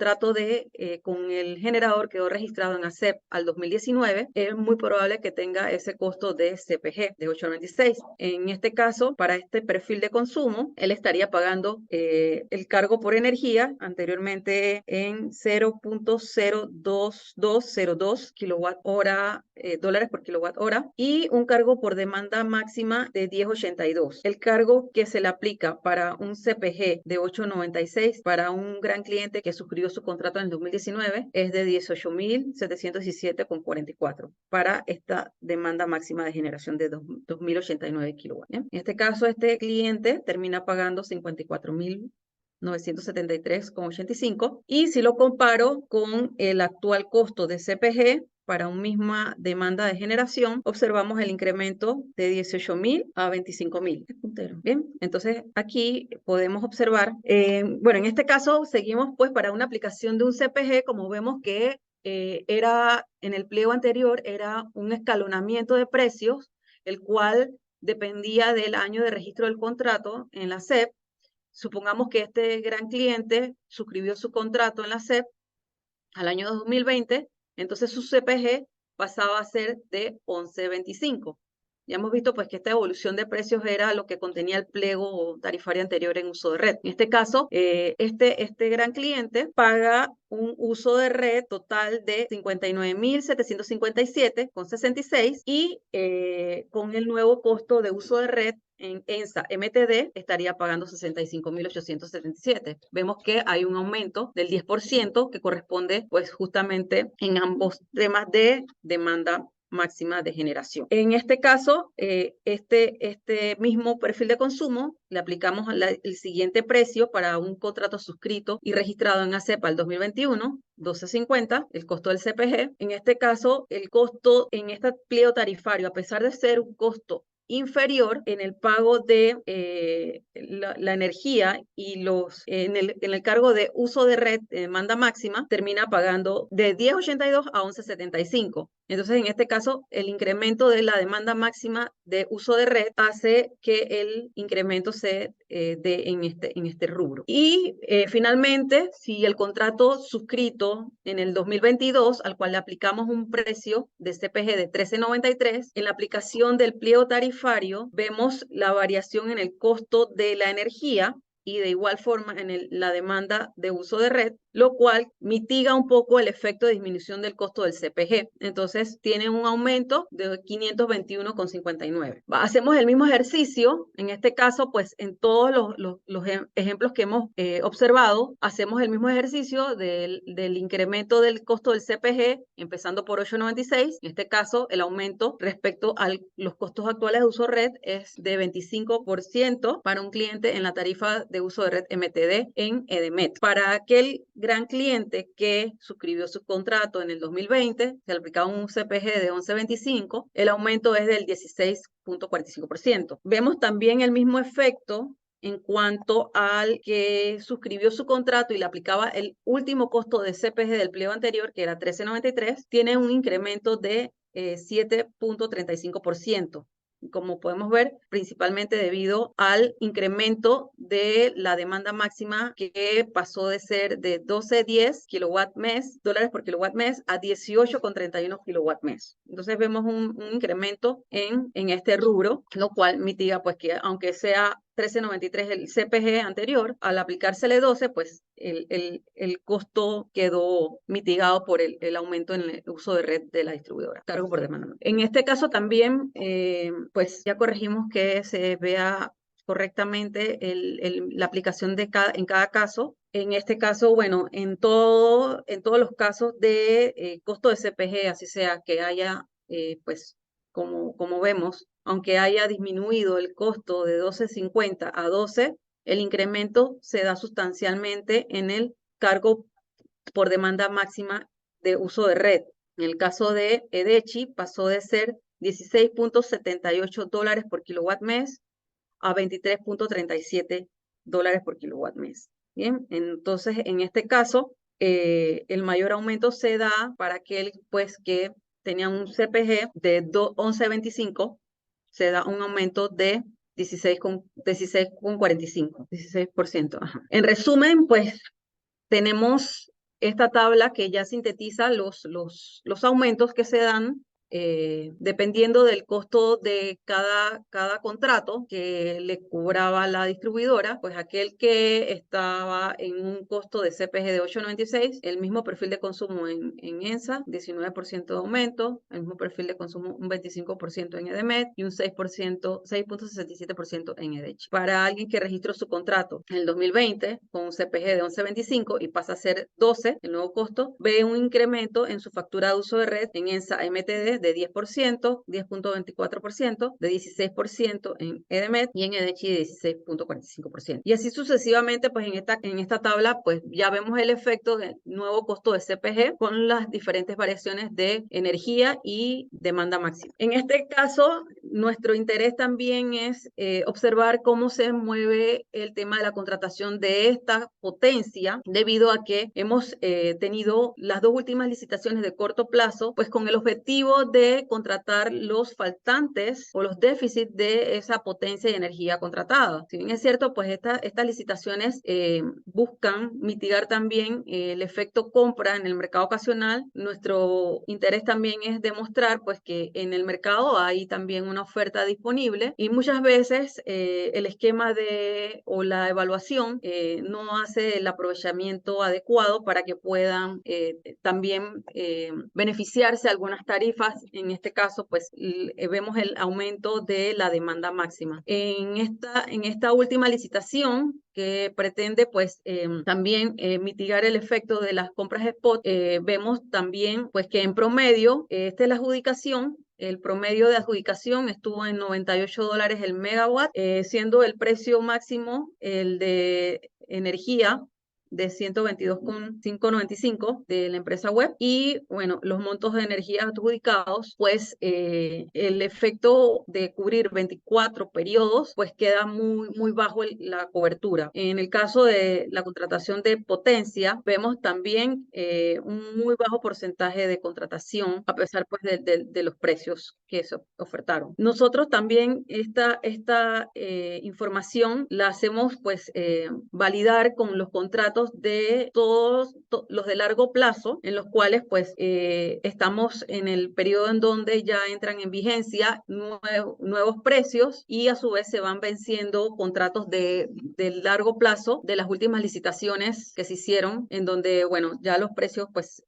el generador quedó registrado en ACEP al 2019, es muy probable que tenga ese costo de CPG de 8.96. En este caso, para este perfil de consumo, él estaría pagando el cargo por energía anteriormente en 0.02202 dólares por kilowatt hora y un cargo por demanda máxima de 10.82. El cargo que se le aplica para un CPG de 8.96 para un gran cliente que suscribió su contrato en el 2019 es de 18.717,44 para esta demanda máxima de generación de 2.089 kilowatts. En este caso, este cliente termina pagando 54.973,85 y si lo comparo con el actual costo de CPG para una misma demanda de generación, observamos el incremento de 18.000 a 25.000. Bien, entonces aquí podemos observar, bueno, en este caso seguimos pues para una aplicación de un CPG, como vemos que era en el pliego anterior, era un escalonamiento de precios, el cual dependía del año de registro del contrato en la SEP. Supongamos que este gran cliente suscribió su contrato en la SEP al año 2020, entonces su CPG pasaba a ser de 11.25. Ya hemos visto pues que esta evolución de precios era lo que contenía el pliego tarifario anterior en uso de red. En este caso, este gran cliente paga un uso de red total de 59.757,66 y con el nuevo costo de uso de red en ENSA MTD estaría pagando 65.877. Vemos que hay un aumento del 10% que corresponde pues justamente en ambos temas de demanda máxima de generación. En este caso, este mismo perfil de consumo, le aplicamos el siguiente precio para un contrato suscrito y registrado en ACEP al 2021, 12.50, el costo del CPG. En este caso, el costo en este pliego tarifario, a pesar de ser un costo inferior en el pago de la energía y en el cargo de uso de red de demanda máxima, termina pagando de 10.82 a 11.75. Entonces, en este caso, el incremento de la demanda máxima de uso de red hace que el incremento se dé en este rubro. Y finalmente, si el contrato suscrito en el 2022, al cual le aplicamos un precio de CPG de 13.93, en la aplicación del pliego tarifario vemos la variación en el costo de la energía y de igual forma en la demanda de uso de red, lo cual mitiga un poco el efecto de disminución del costo del CPG. Entonces, tiene un aumento de 521,59. Hacemos el mismo ejercicio, en este caso, pues en todos los ejemplos que hemos observado, hacemos el mismo ejercicio del incremento del costo del CPG, empezando por 8.96. En este caso, el aumento respecto a los costos actuales de uso de red es de 25% para un cliente en la tarifa de uso de red MTD en EDEMET. Para aquel gran cliente que suscribió su contrato en el 2020, se le aplicaba un CPG de 11.25, el aumento es del 16.45%. Vemos también el mismo efecto en cuanto al que suscribió su contrato y le aplicaba el último costo de CPG del pliego anterior, que era 13.93, tiene un incremento de 7.35%. Como podemos ver, principalmente debido al incremento de la demanda máxima que pasó de ser de 12.10 dólares por kilowatt mes a 18.31 kilowatt mes. Entonces vemos un incremento en este rubro, lo cual mitiga pues que aunque sea 13.93 el CPG anterior, al aplicársele 12, pues el costo quedó mitigado por el aumento en el uso de red de la distribuidora. Cargo por demanda. En este caso también, pues ya corregimos que se vea correctamente la aplicación en cada caso. En este caso, bueno, en todos los casos de costo de CPG, así sea que haya, pues, como vemos, aunque haya disminuido el costo de 12.50 a 12, el incremento se da sustancialmente en el cargo por demanda máxima de uso de red. En el caso de EDECHI pasó de ser 16.78 dólares por kilowatt mes a $23.37 por kilowatt mes. Bien, entonces en este caso, el mayor aumento se da para aquel pues que tenía un CPG de 11.25, se da un aumento de 16,45, 16%. Ajá. En resumen, pues tenemos esta tabla que ya sintetiza los aumentos que se dan dependiendo del costo de cada contrato que le cobraba la distribuidora. Pues aquel que estaba en un costo de CPG de 8.96, el mismo perfil de consumo en ENSA, 19% de aumento, el mismo perfil de consumo un 25% en EDEMET y un 6.67% en EDECHI. Para alguien que registró su contrato en el 2020 con un CPG de 11.25 y pasa a ser 12, el nuevo costo, ve un incremento en su factura de uso de red en ENSA MTD de 10%, 10.24%, de 16% en EDEMET y en EDECHI de 16.45%. Y así sucesivamente, pues en esta tabla, pues ya vemos el efecto del nuevo costo de CPG con las diferentes variaciones de energía y demanda máxima. En este caso, nuestro interés también es observar cómo se mueve el tema de la contratación de esta potencia, debido a que hemos tenido las dos últimas licitaciones de corto plazo, pues con el objetivo de contratar los faltantes o los déficits de esa potencia y energía contratada. Si bien es cierto, pues estas licitaciones buscan mitigar también el efecto compra en el mercado ocasional. Nuestro interés también es demostrar pues que en el mercado hay también una oferta disponible y muchas veces el esquema o la evaluación no hace el aprovechamiento adecuado para que puedan también beneficiarse algunas tarifas. En este caso, pues vemos el aumento de la demanda máxima. En esta última licitación que pretende pues también mitigar el efecto de las compras spot, vemos también pues que en promedio, esta es la adjudicación. El promedio de adjudicación estuvo en $98 el megawatt, siendo el precio máximo el de energía de 122,595 de la empresa web. Y bueno, los montos de energía adjudicados, pues el efecto de cubrir 24 periodos, pues queda muy bajo la cobertura. En el caso de la contratación de potencia, vemos también un muy bajo porcentaje de contratación, a pesar pues de los precios que se ofertaron. Nosotros también esta información la hacemos pues validar con los contratos de todos los de largo plazo, en los cuales pues estamos en el periodo en donde ya entran en vigencia nuevos precios y a su vez se van venciendo contratos de largo plazo de las últimas licitaciones que se hicieron, en donde, bueno, ya los precios pues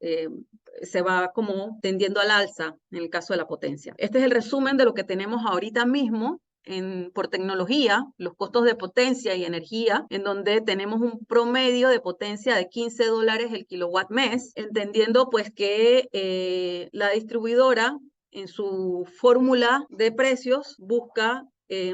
se va como tendiendo al alza en el caso de la potencia. Este es el resumen de lo que tenemos ahorita mismo por tecnología, los costos de potencia y energía, en donde tenemos un promedio de potencia de $15 el kilowatt mes, entendiendo pues que la distribuidora en su fórmula de precios busca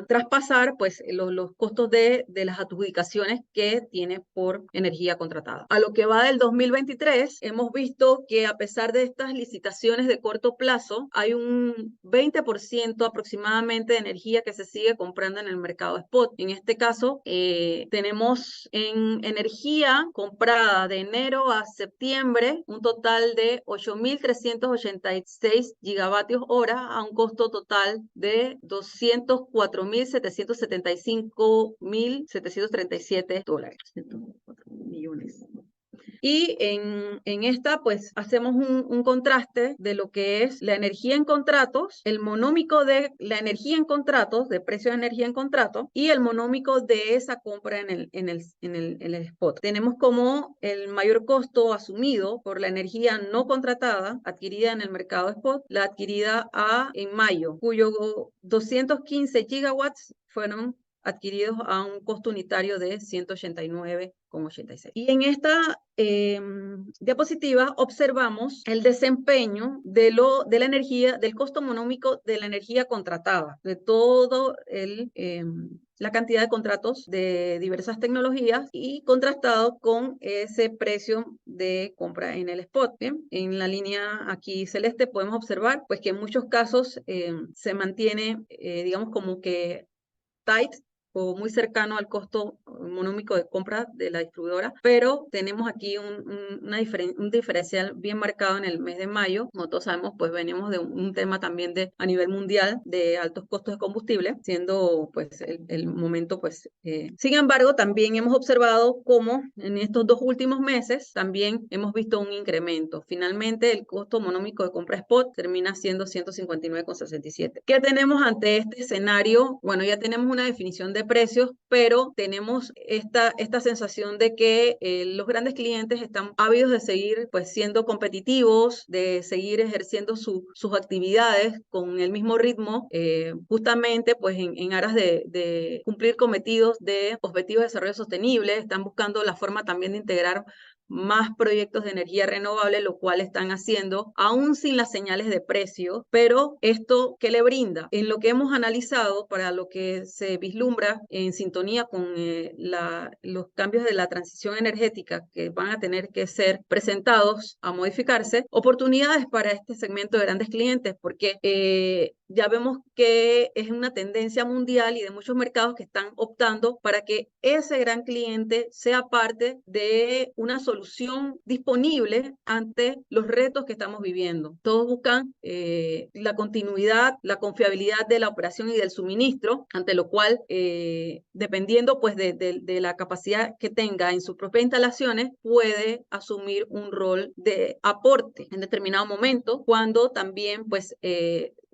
traspasar pues los costos de las adjudicaciones que tiene por energía contratada. A lo que va del 2023, hemos visto que a pesar de estas licitaciones de corto plazo, hay un 20% aproximadamente de energía que se sigue comprando en el mercado spot. En este caso, tenemos en energía comprada de enero a septiembre un total de 8.386 gigavatios hora a un costo total de $204.735.737. 104 millones. Y en esta, pues, hacemos un contraste de lo que es la energía en contratos, el monómico de la energía en contratos, de precio de energía en contrato, y el monómico de esa compra en el spot. Tenemos como el mayor costo asumido por la energía no contratada, adquirida en el mercado spot, la adquirida en mayo, cuyo 215 gigawatts fueron adquiridos a un costo unitario de 189,86. Y en esta diapositiva observamos el desempeño de la energía, del costo monómico de la energía contratada, de todo la cantidad de contratos de diversas tecnologías y contrastado con ese precio de compra en el spot. Bien, en la línea aquí celeste podemos observar pues que en muchos casos se mantiene, digamos, como que tight o muy cercano al costo monómico de compra de la distribuidora, pero tenemos aquí un diferencial bien marcado en el mes de mayo. Como todos sabemos, pues venimos de un tema también a nivel mundial de altos costos de combustible, siendo pues el momento pues... Sin embargo, también hemos observado cómo en estos 2 últimos meses también hemos visto un incremento. Finalmente, el costo monómico de compra spot termina siendo 159,67. ¿Qué tenemos ante este escenario? Bueno, ya tenemos una definición de precios, pero tenemos esta sensación de que los grandes clientes están ávidos de seguir pues siendo competitivos, de seguir ejerciendo sus actividades con el mismo ritmo, justamente pues en aras de cumplir cometidos de objetivos de desarrollo sostenible. Están buscando la forma también de integrar más proyectos de energía renovable, lo cual están haciendo aún sin las señales de precio. Pero esto, ¿qué le brinda? En lo que hemos analizado, para lo que se vislumbra en sintonía con los cambios de la transición energética que van a tener que ser presentados a modificarse, oportunidades para este segmento de grandes clientes, porque ya vemos que es una tendencia mundial y de muchos mercados que están optando para que ese gran cliente sea parte de una solución disponible ante los retos que estamos viviendo. Todos buscan la continuidad, la confiabilidad de la operación y del suministro, ante lo cual, dependiendo pues de la capacidad que tenga en sus propias instalaciones, puede asumir un rol de aporte en determinado momento, cuando también pues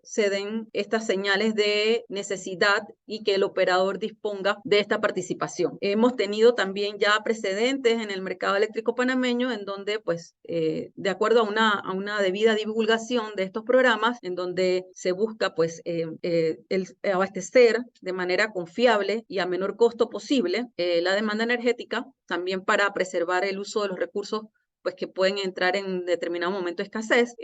se den estas señales de necesidad y que el operador disponga de esta participación. Hemos tenido también ya precedentes en el mercado eléctrico panameño en donde, pues, de acuerdo a una debida divulgación de estos programas, en donde se busca, pues, el abastecer de manera confiable y a menor costo posible la demanda energética, también para preservar el uso de los recursos pues que pueden entrar en determinado momento de escasez,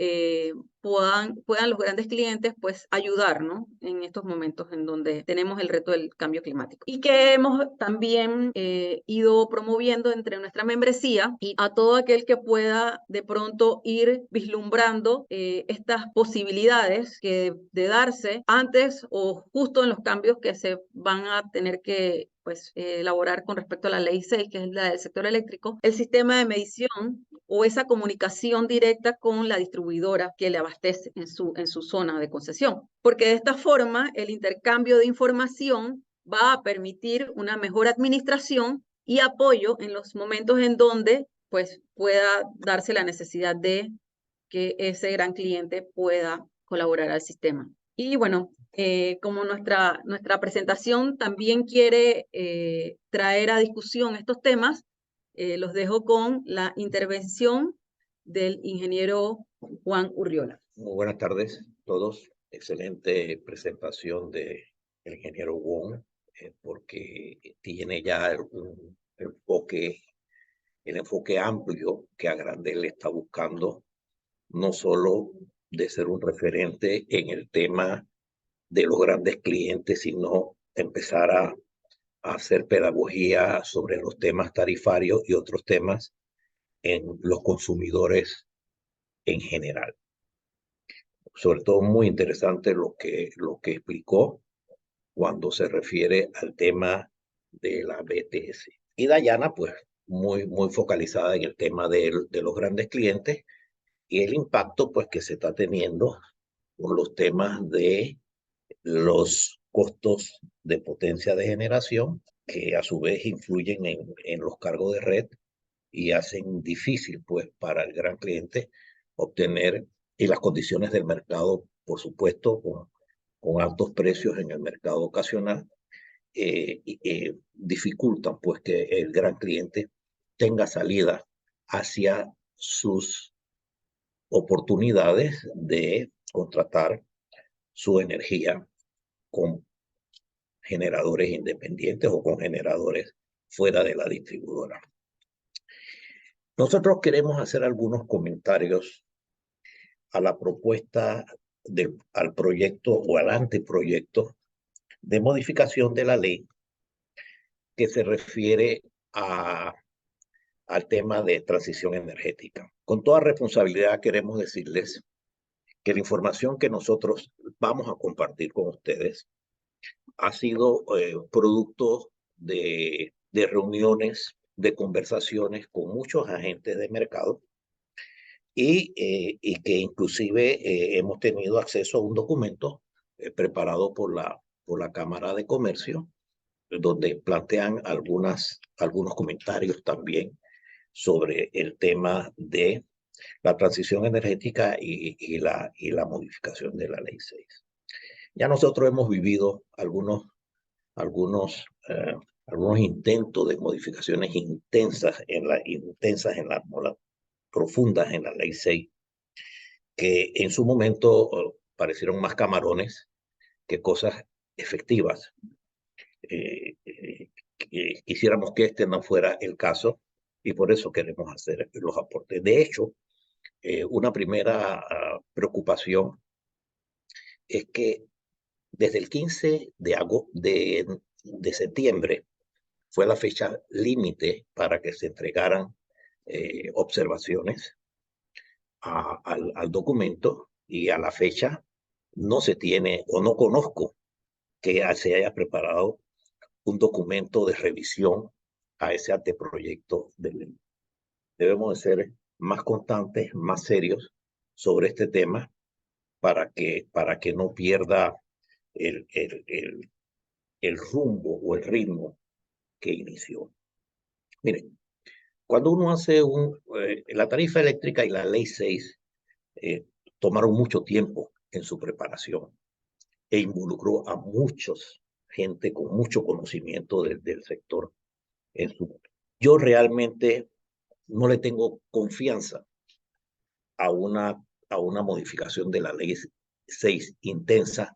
puedan los grandes clientes pues ayudar, ¿no? En estos momentos en donde tenemos el reto del cambio climático. Y que hemos también ido promoviendo entre nuestra membresía y a todo aquel que pueda de pronto ir vislumbrando estas posibilidades de darse antes o justo en los cambios que se van a tener que pues elaborar con respecto a la ley 6, que es la del sector eléctrico, el sistema de medición o esa comunicación directa con la distribuidora que le abastece en su zona de concesión. Porque de esta forma el intercambio de información va a permitir una mejor administración y apoyo en los momentos en donde pues pueda darse la necesidad de que ese gran cliente pueda colaborar al sistema. Y bueno, como nuestra presentación también quiere traer a discusión estos temas, los dejo con la intervención del ingeniero Juan Urriola. Muy buenas tardes a todos. Excelente presentación del ingeniero Wong, porque tiene ya un enfoque, el enfoque amplio que a Grandel está buscando, no solo de ser un referente en el tema de los grandes clientes, sino empezar a hacer pedagogía sobre los temas tarifarios y otros temas en los consumidores en general. Sobre todo muy interesante lo que explicó cuando se refiere al tema de la BTS. Y Dayana, pues, muy focalizada en el tema de los grandes clientes y el impacto, pues, que se está teniendo con los temas de los costos de potencia de generación, que a su vez influyen en los cargos de red y hacen difícil, pues, para el gran cliente obtener, y las condiciones del mercado, por supuesto, con altos precios en el mercado ocasional, dificultan, pues, que el gran cliente tenga salida hacia sus oportunidades de contratar su energía con generadores independientes o con generadores fuera de la distribuidora. Nosotros queremos hacer algunos comentarios a la propuesta, al proyecto o al anteproyecto de modificación de la ley que se refiere al tema de transición energética. Con toda responsabilidad queremos decirles que la información que nosotros vamos a compartir con ustedes ha sido producto de reuniones, de conversaciones con muchos agentes de mercado y que inclusive hemos tenido acceso a un documento preparado por la Cámara de Comercio, donde plantean algunos comentarios también sobre el tema de la transición energética y la modificación de la Ley 6. Ya nosotros hemos vivido algunos intentos de modificaciones profundas en la Ley 6, que en su momento parecieron más camarones que cosas efectivas. Quisiéramos que este no fuera el caso y por eso queremos hacer los aportes. De hecho, una primera preocupación es que desde el 15 de septiembre fue la fecha límite para que se entregaran observaciones al documento, y a la fecha no se tiene o no conozco que se haya preparado un documento de revisión a ese anteproyecto de ley. Debemos de ser más constantes, más serios sobre este tema para que no pierda el rumbo o el ritmo que inició. Miren, cuando uno hace la tarifa eléctrica y la ley 6 tomaron mucho tiempo en su preparación e involucró a muchos gente con mucho conocimiento del sector. Yo realmente no le tengo confianza a una modificación de la ley 6 intensa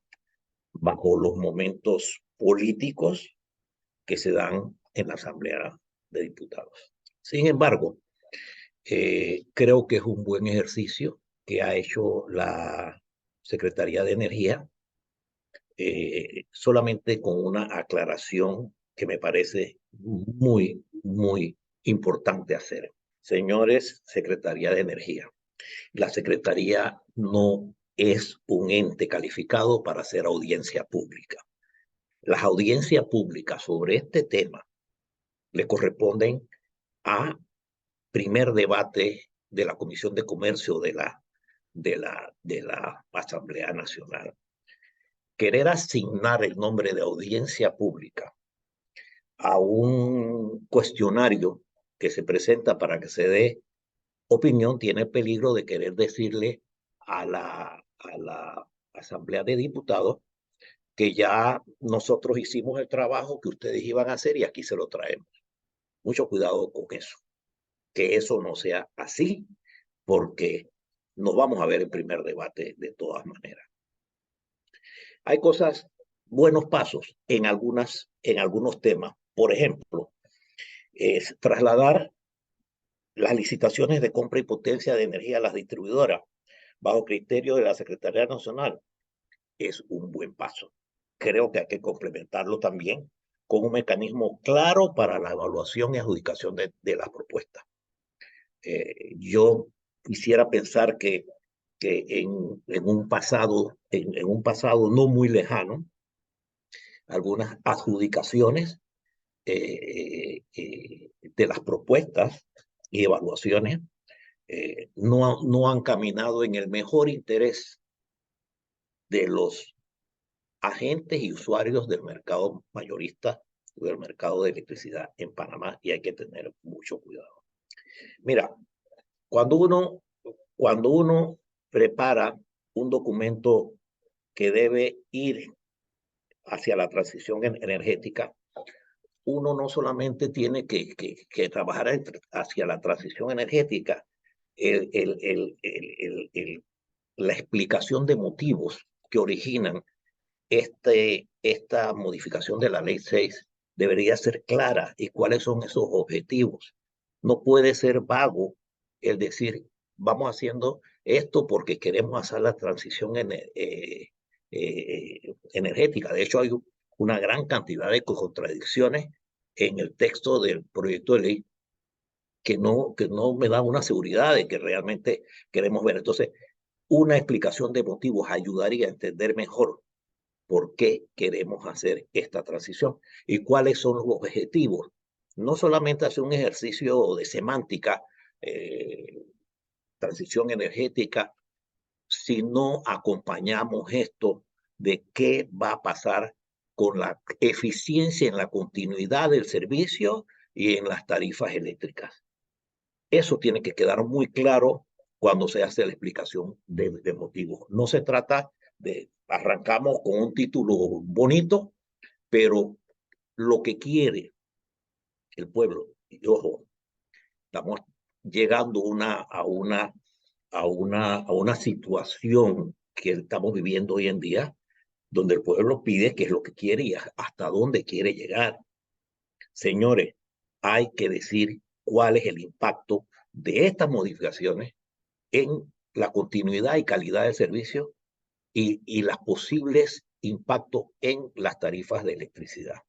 bajo los momentos políticos que se dan en la Asamblea de Diputados. Sin embargo, creo que es un buen ejercicio que ha hecho la Secretaría de Energía, solamente con una aclaración que me parece muy, muy importante hacer. Señores, Secretaría de Energía, la Secretaría no es un ente calificado para hacer audiencia pública. Las audiencias públicas sobre este tema le corresponden a primer debate de la Comisión de Comercio de la Asamblea Nacional. Querer asignar el nombre de audiencia pública a un cuestionario que se presenta para que se dé opinión tiene peligro de querer decirle a la Asamblea de Diputados que ya nosotros hicimos el trabajo que ustedes iban a hacer y aquí se lo traemos. Mucho cuidado con eso. Que eso no sea así, porque nos vamos a ver el primer debate de todas maneras. Hay buenos pasos en algunos temas. Por ejemplo, trasladar las licitaciones de compra y potencia de energía a las distribuidoras bajo criterio de la Secretaría Nacional es un buen paso. Creo que hay que complementarlo también con un mecanismo claro para la evaluación y adjudicación de las propuestas. Yo quisiera pensar que en un pasado no muy lejano, algunas adjudicaciones de las propuestas y evaluaciones no han caminado en el mejor interés de los agentes y usuarios del mercado mayorista, del mercado de electricidad en Panamá, y hay que tener mucho cuidado. Mira, cuando uno prepara un documento que debe ir hacia la transición energética, uno no solamente tiene que trabajar hacia la transición energética, la explicación de motivos que originan esta modificación de la Ley 6 debería ser clara, y cuáles son esos objetivos. No puede ser vago el decir, vamos haciendo esto porque queremos hacer la transición energética. De hecho, hay una gran cantidad de contradicciones en el texto del proyecto de ley que no me da una seguridad de que realmente queremos ver. Entonces, una explicación de motivos ayudaría a entender mejor por qué queremos hacer esta transición y cuáles son los objetivos. No solamente hacer un ejercicio de semántica, transición energética, si no acompañamos esto de qué va a pasar con la eficiencia en la continuidad del servicio y en las tarifas eléctricas. Eso tiene que quedar muy claro cuando se hace la explicación de motivos. No se trata de arrancamos con un título bonito, pero lo que quiere el pueblo, y ojo, estamos llegando a una situación que estamos viviendo hoy en día, donde el pueblo pide qué es lo que quiere y hasta dónde quiere llegar. Señores, hay que decir cuál es el impacto de estas modificaciones en la continuidad y calidad del servicio y los posibles impactos en las tarifas de electricidad.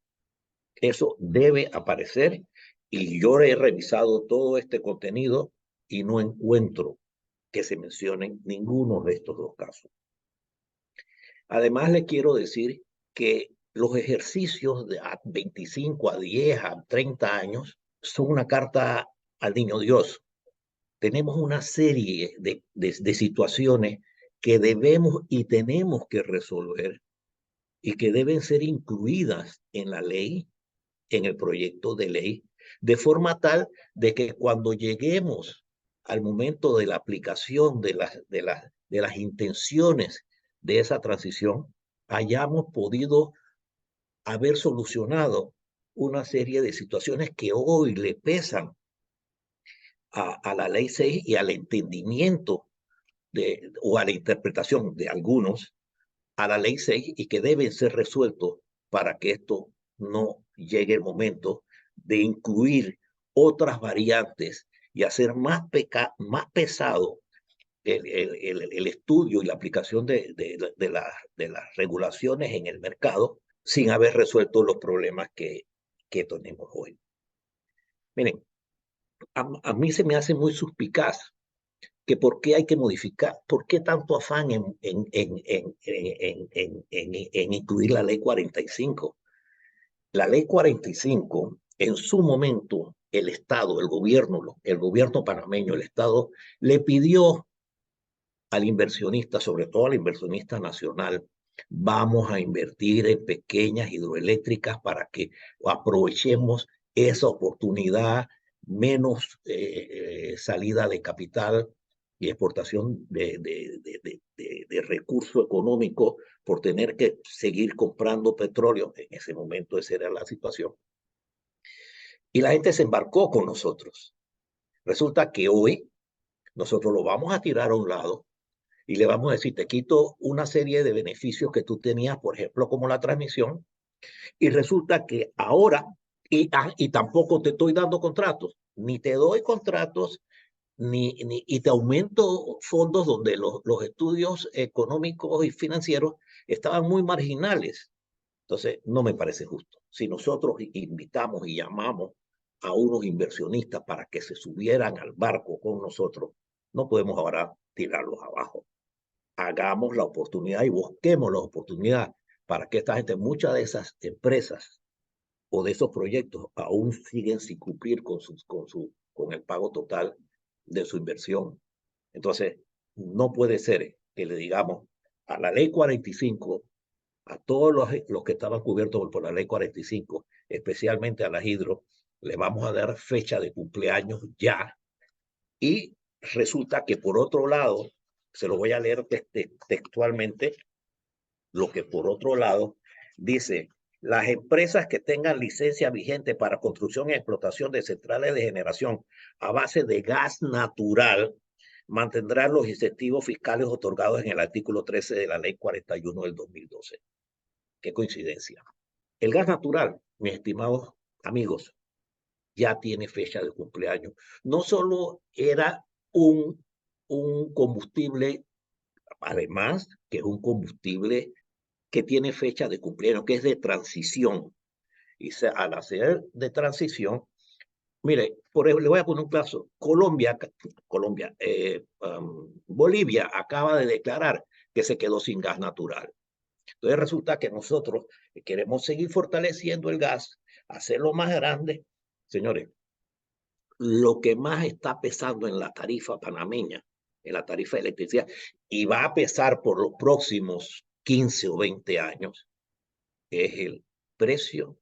Eso debe aparecer y yo he revisado todo este contenido y no encuentro que se mencionen ninguno de estos dos casos. Además, le quiero decir que los ejercicios de a 25, a 10, a 30 años son una carta al niño Dios. Tenemos una serie de situaciones que debemos y tenemos que resolver y que deben ser incluidas en la ley, en el proyecto de ley, de forma tal de que cuando lleguemos al momento de la aplicación de las intenciones de esa transición, hayamos podido haber solucionado una serie de situaciones que hoy le pesan a la ley 6 y al entendimiento o a la interpretación de algunos a la ley 6 y que deben ser resueltos para que esto no llegue el momento de incluir otras variantes y hacer más pesado el estudio y la aplicación de las regulaciones en el mercado sin haber resuelto los problemas que tenemos hoy. Miren, a mí se me hace muy suspicaz que por qué hay que modificar, por qué tanto afán en incluir la ley 45. La ley 45, en su momento, el Estado, el gobierno panameño, el Estado, le pidió al inversionista, sobre todo al inversionista nacional, vamos a invertir en pequeñas hidroeléctricas para que aprovechemos esa oportunidad, menos salida de capital y exportación de recurso económico por tener que seguir comprando petróleo. En ese momento esa era la situación. Y la gente se embarcó con nosotros. Resulta que hoy nosotros lo vamos a tirar a un lado y le vamos a decir, te quito una serie de beneficios que tú tenías, por ejemplo, como la transmisión, y resulta que ahora, y tampoco te estoy dando contratos, ni te doy contratos, y te aumento fondos donde los estudios económicos y financieros estaban muy marginales. Entonces, no me parece justo. Si nosotros invitamos y llamamos a unos inversionistas para que se subieran al barco con nosotros, no podemos ahora tirarlos abajo. Hagamos la oportunidad y busquemos la oportunidad para que esta gente, muchas de esas empresas o de esos proyectos aún siguen sin cumplir con el pago total de su inversión. Entonces, no puede ser que le digamos a la ley 45, a todos los que estaban cubiertos por la ley 45, especialmente a las hidro, le vamos a dar fecha de cumpleaños ya. Y resulta que por otro lado, se lo voy a leer textualmente, lo que por otro lado dice, las empresas que tengan licencia vigente para construcción y explotación de centrales de generación a base de gas natural mantendrán los incentivos fiscales otorgados en el artículo 13 de la ley 41 del 2012. Qué coincidencia. El gas natural, mis estimados amigos, ya tiene fecha de cumpleaños. No solo era un combustible, además que es un combustible que tiene fecha de cumpleaños, que es de transición. Y al hacer de transición, mire, le voy a poner un caso. Bolivia acaba de declarar que se quedó sin gas natural. Entonces resulta que nosotros queremos seguir fortaleciendo el gas, hacerlo más grande. Señores, lo que más está pesando en la tarifa panameña, en la tarifa de electricidad, y va a pesar por los próximos 15 o 20 años, es el precio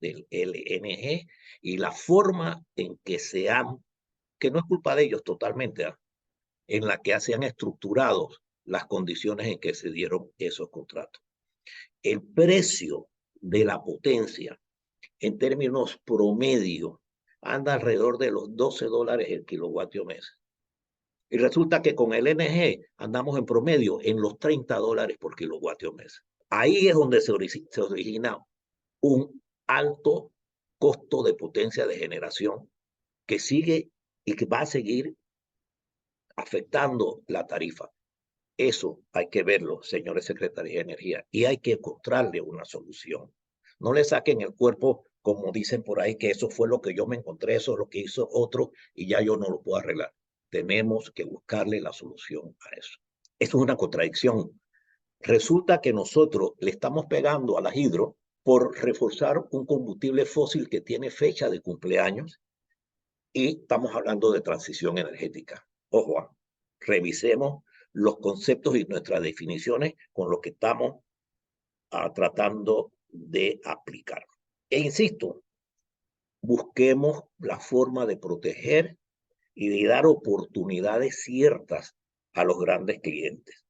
del LNG y la forma en que se han, que no es culpa de ellos totalmente, en la que se han estructurado las condiciones en que se dieron esos contratos. El precio de la potencia en términos promedio anda alrededor de los $12 el kilovatio mes. Y resulta que con el LNG andamos en promedio en los $30 por kilovatio mes. Ahí es donde se origina un alto costo de potencia de generación que sigue y que va a seguir afectando la tarifa. Eso hay que verlo, señores secretarios de Energía, y hay que encontrarle una solución. No le saquen el cuerpo, como dicen por ahí, que eso fue lo que yo me encontré, eso es lo que hizo otro, y ya yo no lo puedo arreglar. Tenemos que buscarle la solución a eso. Esto es una contradicción. Resulta que nosotros le estamos pegando a la hidro por reforzar un combustible fósil que tiene fecha de cumpleaños y estamos hablando de transición energética. Ojo, revisemos los conceptos y nuestras definiciones con lo que estamos tratando de aplicar. E insisto, busquemos la forma de proteger y de dar oportunidades ciertas a los grandes clientes.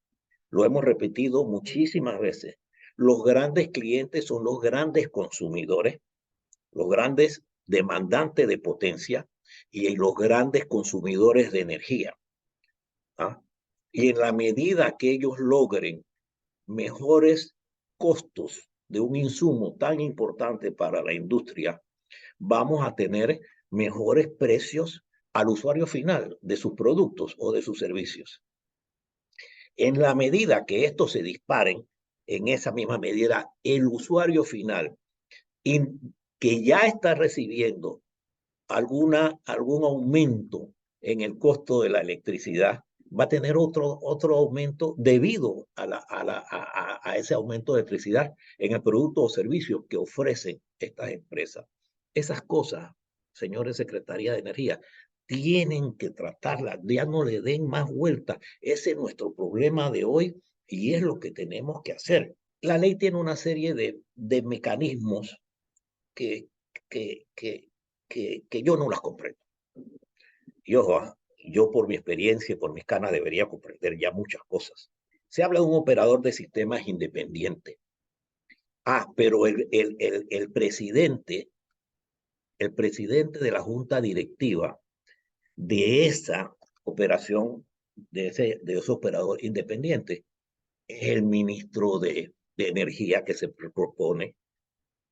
Lo hemos repetido muchísimas veces. Los grandes clientes son los grandes consumidores, los grandes demandantes de potencia y los grandes consumidores de energía. ¿Ah? Y en la medida que ellos logren mejores costos de un insumo tan importante para la industria, vamos a tener mejores precios al usuario final de sus productos o de sus servicios. En la medida que estos se disparen, en esa misma medida, el usuario final que ya está recibiendo algún aumento en el costo de la electricidad, va a tener otro aumento debido a ese aumento de electricidad en el producto o servicio que ofrecen estas empresas. Esas cosas, señores Secretaría de Energía, tienen que tratarlas, ya no le den más vueltas. Ese es nuestro problema de hoy y es lo que tenemos que hacer. La ley tiene una serie de mecanismos que yo no las comprendo. Y ojo, yo por mi experiencia y por mis canas debería comprender ya muchas cosas. Se habla de un operador de sistemas independiente. Pero el presidente de la junta directiva de esa operación, de ese operador independiente, es el ministro de Energía que se propone.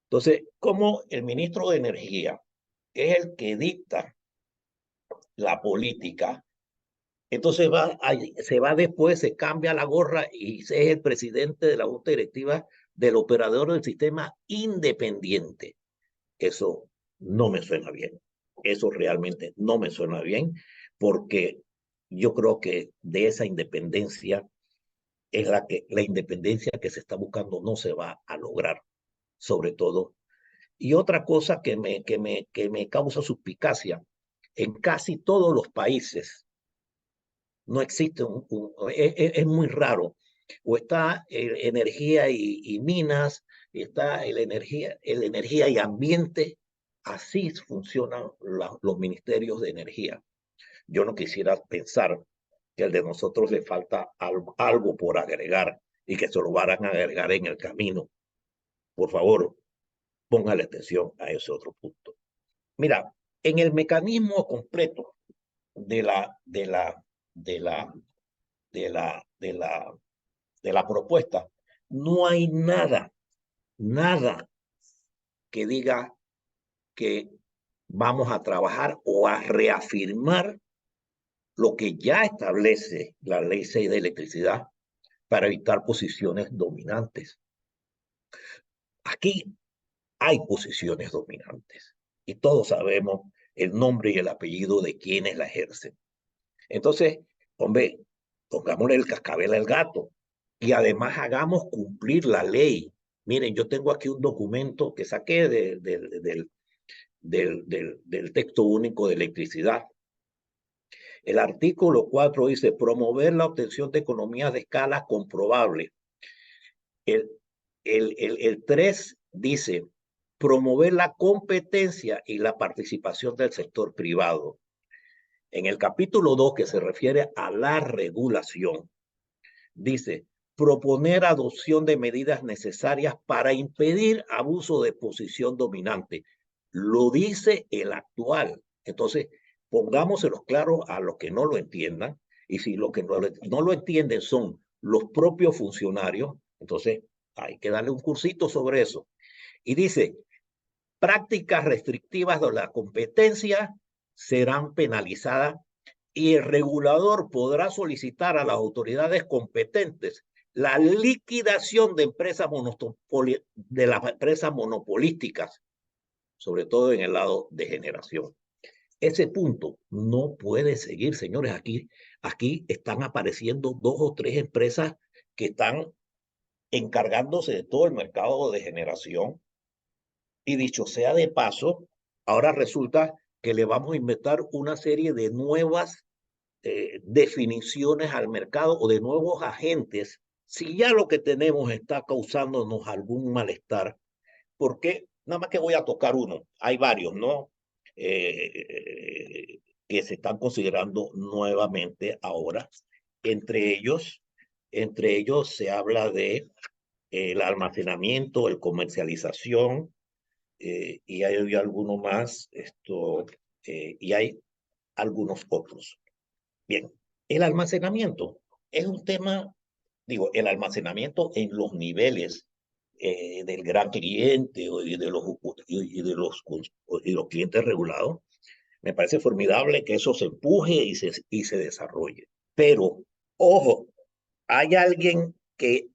Entonces, como el ministro de Energía es el que dicta la política, entonces se va después, se cambia la gorra y es el presidente de la junta directiva del operador del sistema independiente. Eso no me suena bien. Eso realmente no me suena bien porque yo creo que de esa independencia es la independencia que se está buscando no se va a lograr, sobre todo. Y otra cosa que me causa suspicacia, en casi todos los países no existe es muy raro. O está energía y minas, está el energía y ambiente. Así funcionan los ministerios de energía. Yo no quisiera pensar que al de nosotros le falta algo por agregar y que se lo van a agregar en el camino. Por favor, póngale atención a ese otro punto. Mira, en el mecanismo completo de la propuesta, no hay nada que diga que vamos a trabajar o a reafirmar lo que ya establece la Ley 6 de Electricidad para evitar posiciones dominantes. Aquí hay posiciones dominantes y todos sabemos el nombre y el apellido de quienes la ejercen. Entonces, hombre, pongámosle el cascabel al gato. y además hagamos cumplir la ley. Miren, yo tengo aquí un documento que saqué del texto único de electricidad. El artículo 4 dice promover la obtención de economías de escala comprobable. El 3 dice promover la competencia y la participación del sector privado. En el capítulo 2, que se refiere a la regulación, dice proponer adopción de medidas necesarias para impedir abuso de posición dominante. Lo dice el actual. Entonces, pongámoselos claros a los que no lo entiendan, y si los que no lo entienden son los propios funcionarios, entonces hay que darle un cursito sobre eso. Y dice, prácticas restrictivas de la competencia serán penalizadas y el regulador podrá solicitar a las autoridades competentes la liquidación de las empresas monopolísticas, sobre todo en el lado de generación. Ese punto no puede seguir, señores. Aquí están apareciendo 2 o 3 empresas que están encargándose de todo el mercado de generación. Y dicho sea de paso, ahora resulta que le vamos a inventar una serie de nuevas definiciones al mercado o de nuevos agentes. Si ya lo que tenemos está causándonos algún malestar, ¿por qué? Nada más que voy a tocar uno. Hay varios, ¿no? Que se están considerando nuevamente ahora. Entre ellos se habla de el almacenamiento, el comercialización, y hay alguno más, y hay algunos otros. Bien, el almacenamiento es un tema, digo, el almacenamiento en los niveles del gran cliente y de los clientes regulados. Me parece formidable que eso se empuje y se desarrolle. Pero, ojo, hay alguien que,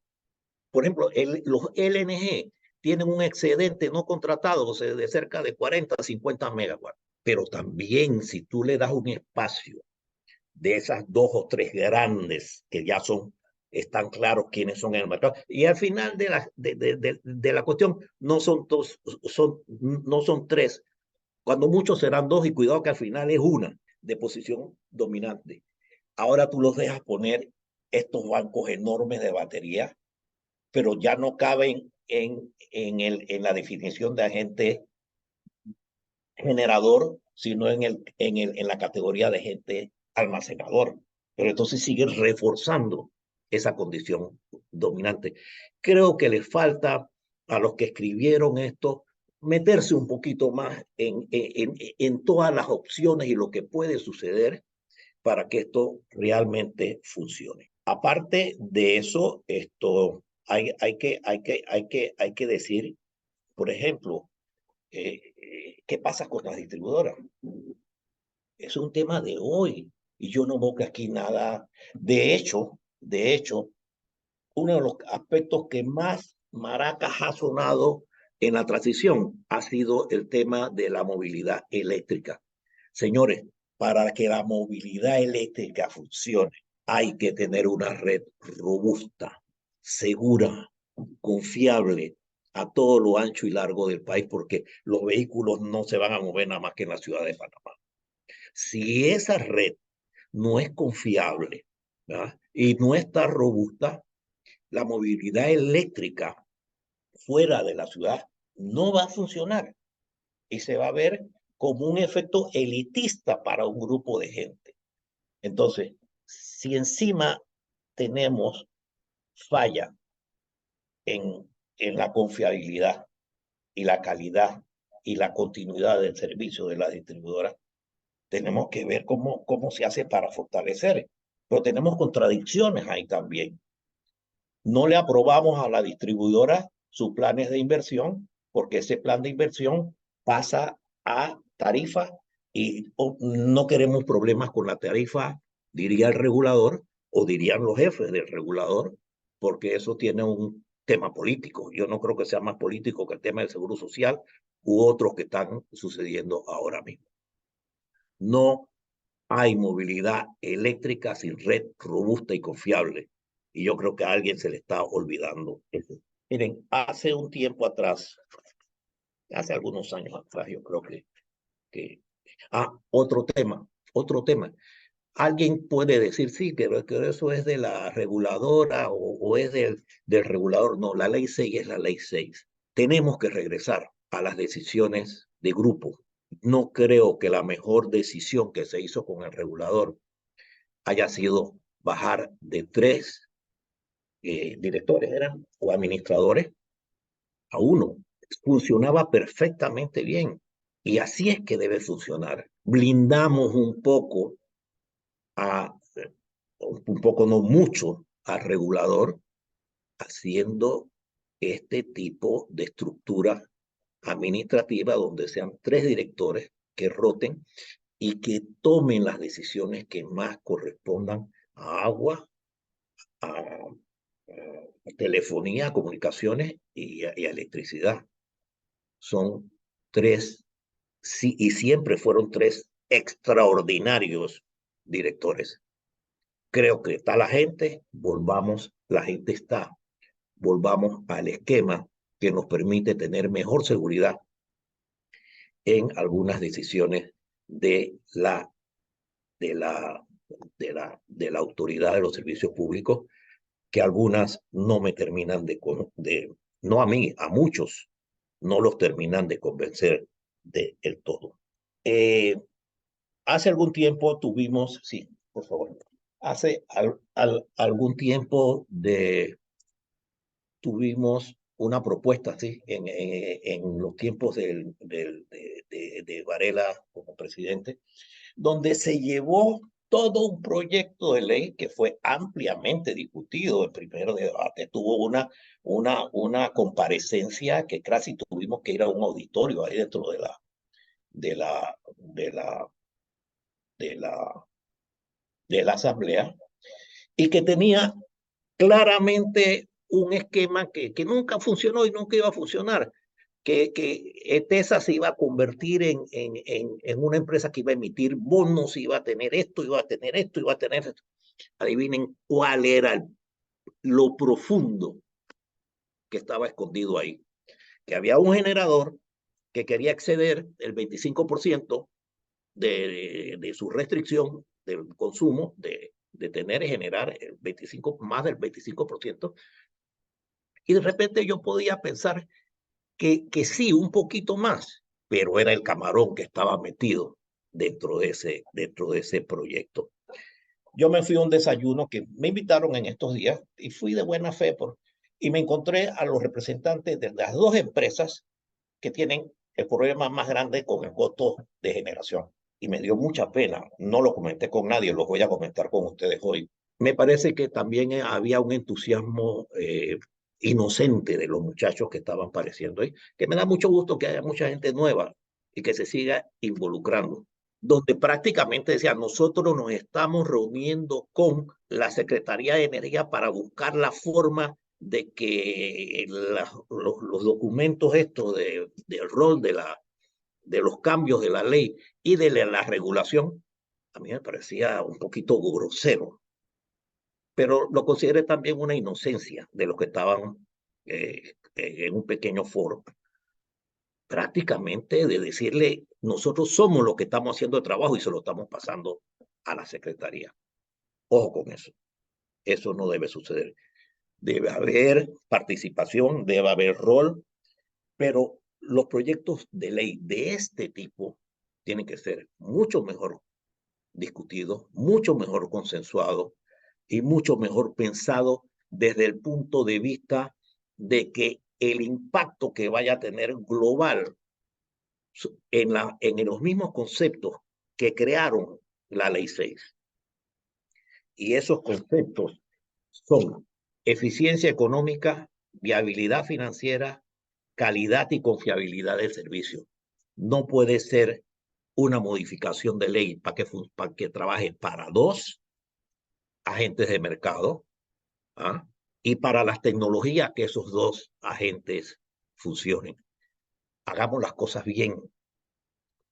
por ejemplo, los LNG tienen un excedente no contratado, o sea, de cerca de 40 a 50 megawatts. Pero también si tú le das un espacio de esas 2 o 3 grandes que ya están claros quiénes son en el mercado. Y al final de la cuestión no son 3, cuando muchos serán 2 y cuidado que al final es una de posición dominante. Ahora tú los dejas poner estos bancos enormes de batería, pero ya no caben en la definición de agente generador, sino en la categoría de agente almacenador. Pero entonces sigue reforzando esa condición dominante. Creo que les falta a los que escribieron esto meterse un poquito más en todas las opciones y lo que puede suceder para que esto realmente funcione. Aparte de eso, hay que decir, por ejemplo, ¿qué pasa con las distribuidoras? Es un tema de hoy y yo no veo que aquí nada. De hecho, uno de los aspectos que más maracas ha sonado en la transición ha sido el tema de la movilidad eléctrica. Señores, para que la movilidad eléctrica funcione, hay que tener una red robusta, segura, confiable a todo lo ancho y largo del país, porque los vehículos no se van a mover nada más que en la ciudad de Panamá. Si esa red no es confiable, ¿verdad?, y no está robusta, la movilidad eléctrica fuera de la ciudad no va a funcionar y se va a ver como un efecto elitista para un grupo de gente. Entonces, si encima tenemos falla en la confiabilidad y la calidad y la continuidad del servicio de la distribuidora, tenemos que ver cómo se hace para fortalecer. Pero tenemos contradicciones ahí también. No le aprobamos a la distribuidora sus planes de inversión, porque ese plan de inversión pasa a tarifa y no queremos problemas con la tarifa, diría el regulador, o dirían los jefes del regulador, porque eso tiene un tema político. Yo no creo que sea más político que el tema del seguro social u otros que están sucediendo ahora mismo. No hay movilidad eléctrica sin red robusta y confiable. Y yo creo que a alguien se le está olvidando eso. Miren, hace un tiempo atrás, hace algunos años atrás, yo creo que otro tema. Alguien puede decir, sí, que eso es de la reguladora o es del regulador. No, la ley 6 es la ley 6. Tenemos que regresar a las decisiones de grupo. No creo que la mejor decisión que se hizo con el regulador haya sido bajar de 3 directores, eran, o administradores, a 1. Funcionaba perfectamente bien. Y así es que debe funcionar. Blindamos un poco no mucho, al regulador, haciendo este tipo de estructura administrativa donde sean 3 directores que roten y que tomen las decisiones que más correspondan a agua, a telefonía, a comunicaciones y a electricidad. Son 3, sí, y siempre fueron 3 extraordinarios directores. Creo que está la gente, la gente está, volvamos al esquema que nos permite tener mejor seguridad en algunas decisiones de la autoridad de los servicios públicos, que algunas no me terminan no a mí, a muchos, no los terminan de convencer del todo. Hace algún tiempo tuvimos, sí, por favor, hace algún tiempo tuvimos una propuesta, ¿sí? En los tiempos de Varela como presidente, donde se llevó todo un proyecto de ley que fue ampliamente discutido. El primer debate tuvo una comparecencia que casi tuvimos que ir a un auditorio ahí dentro de la asamblea, y que tenía claramente un esquema que nunca funcionó y nunca iba a funcionar, que ETESA se iba a convertir en una empresa que iba a emitir bonos, iba a tener esto, iba a tener esto, iba a tener esto. Adivinen cuál era lo profundo que estaba escondido ahí. Que había un generador que quería exceder el 25% de su restricción del consumo, de tener y generar más del 25%, y de repente yo podía pensar que sí, un poquito más, pero era el camarón que estaba metido dentro de ese proyecto. Yo me fui a un desayuno que me invitaron en estos días y fui de buena fe y me encontré a los representantes de las 2 empresas que tienen el problema más grande con el costo de generación. Y me dio mucha pena, no lo comenté con nadie, lo voy a comentar con ustedes hoy. Me parece que también había un entusiasmo inocente de los muchachos que estaban apareciendo ahí, que me da mucho gusto que haya mucha gente nueva y que se siga involucrando, donde prácticamente decía, nosotros nos estamos reuniendo con la Secretaría de Energía para buscar la forma de que los documentos estos del rol de los cambios de la ley y de la regulación, a mí me parecía un poquito grosero, pero lo consideré también una inocencia de los que estaban en un pequeño foro, prácticamente de decirle, nosotros somos los que estamos haciendo el trabajo y se lo estamos pasando a la Secretaría. Ojo con eso no debe suceder. Debe haber participación, debe haber rol, pero los proyectos de ley de este tipo tienen que ser mucho mejor discutidos, mucho mejor consensuados y mucho mejor pensados desde el punto de vista de que el impacto que vaya a tener global en los mismos conceptos que crearon la Ley 6. Y esos conceptos son eficiencia económica, viabilidad financiera, calidad y confiabilidad del servicio. No puede ser una modificación de ley para que trabaje para 2 agentes de mercado, ¿ah? Y para las tecnologías que esos 2 agentes funcionen. Hagamos las cosas bien.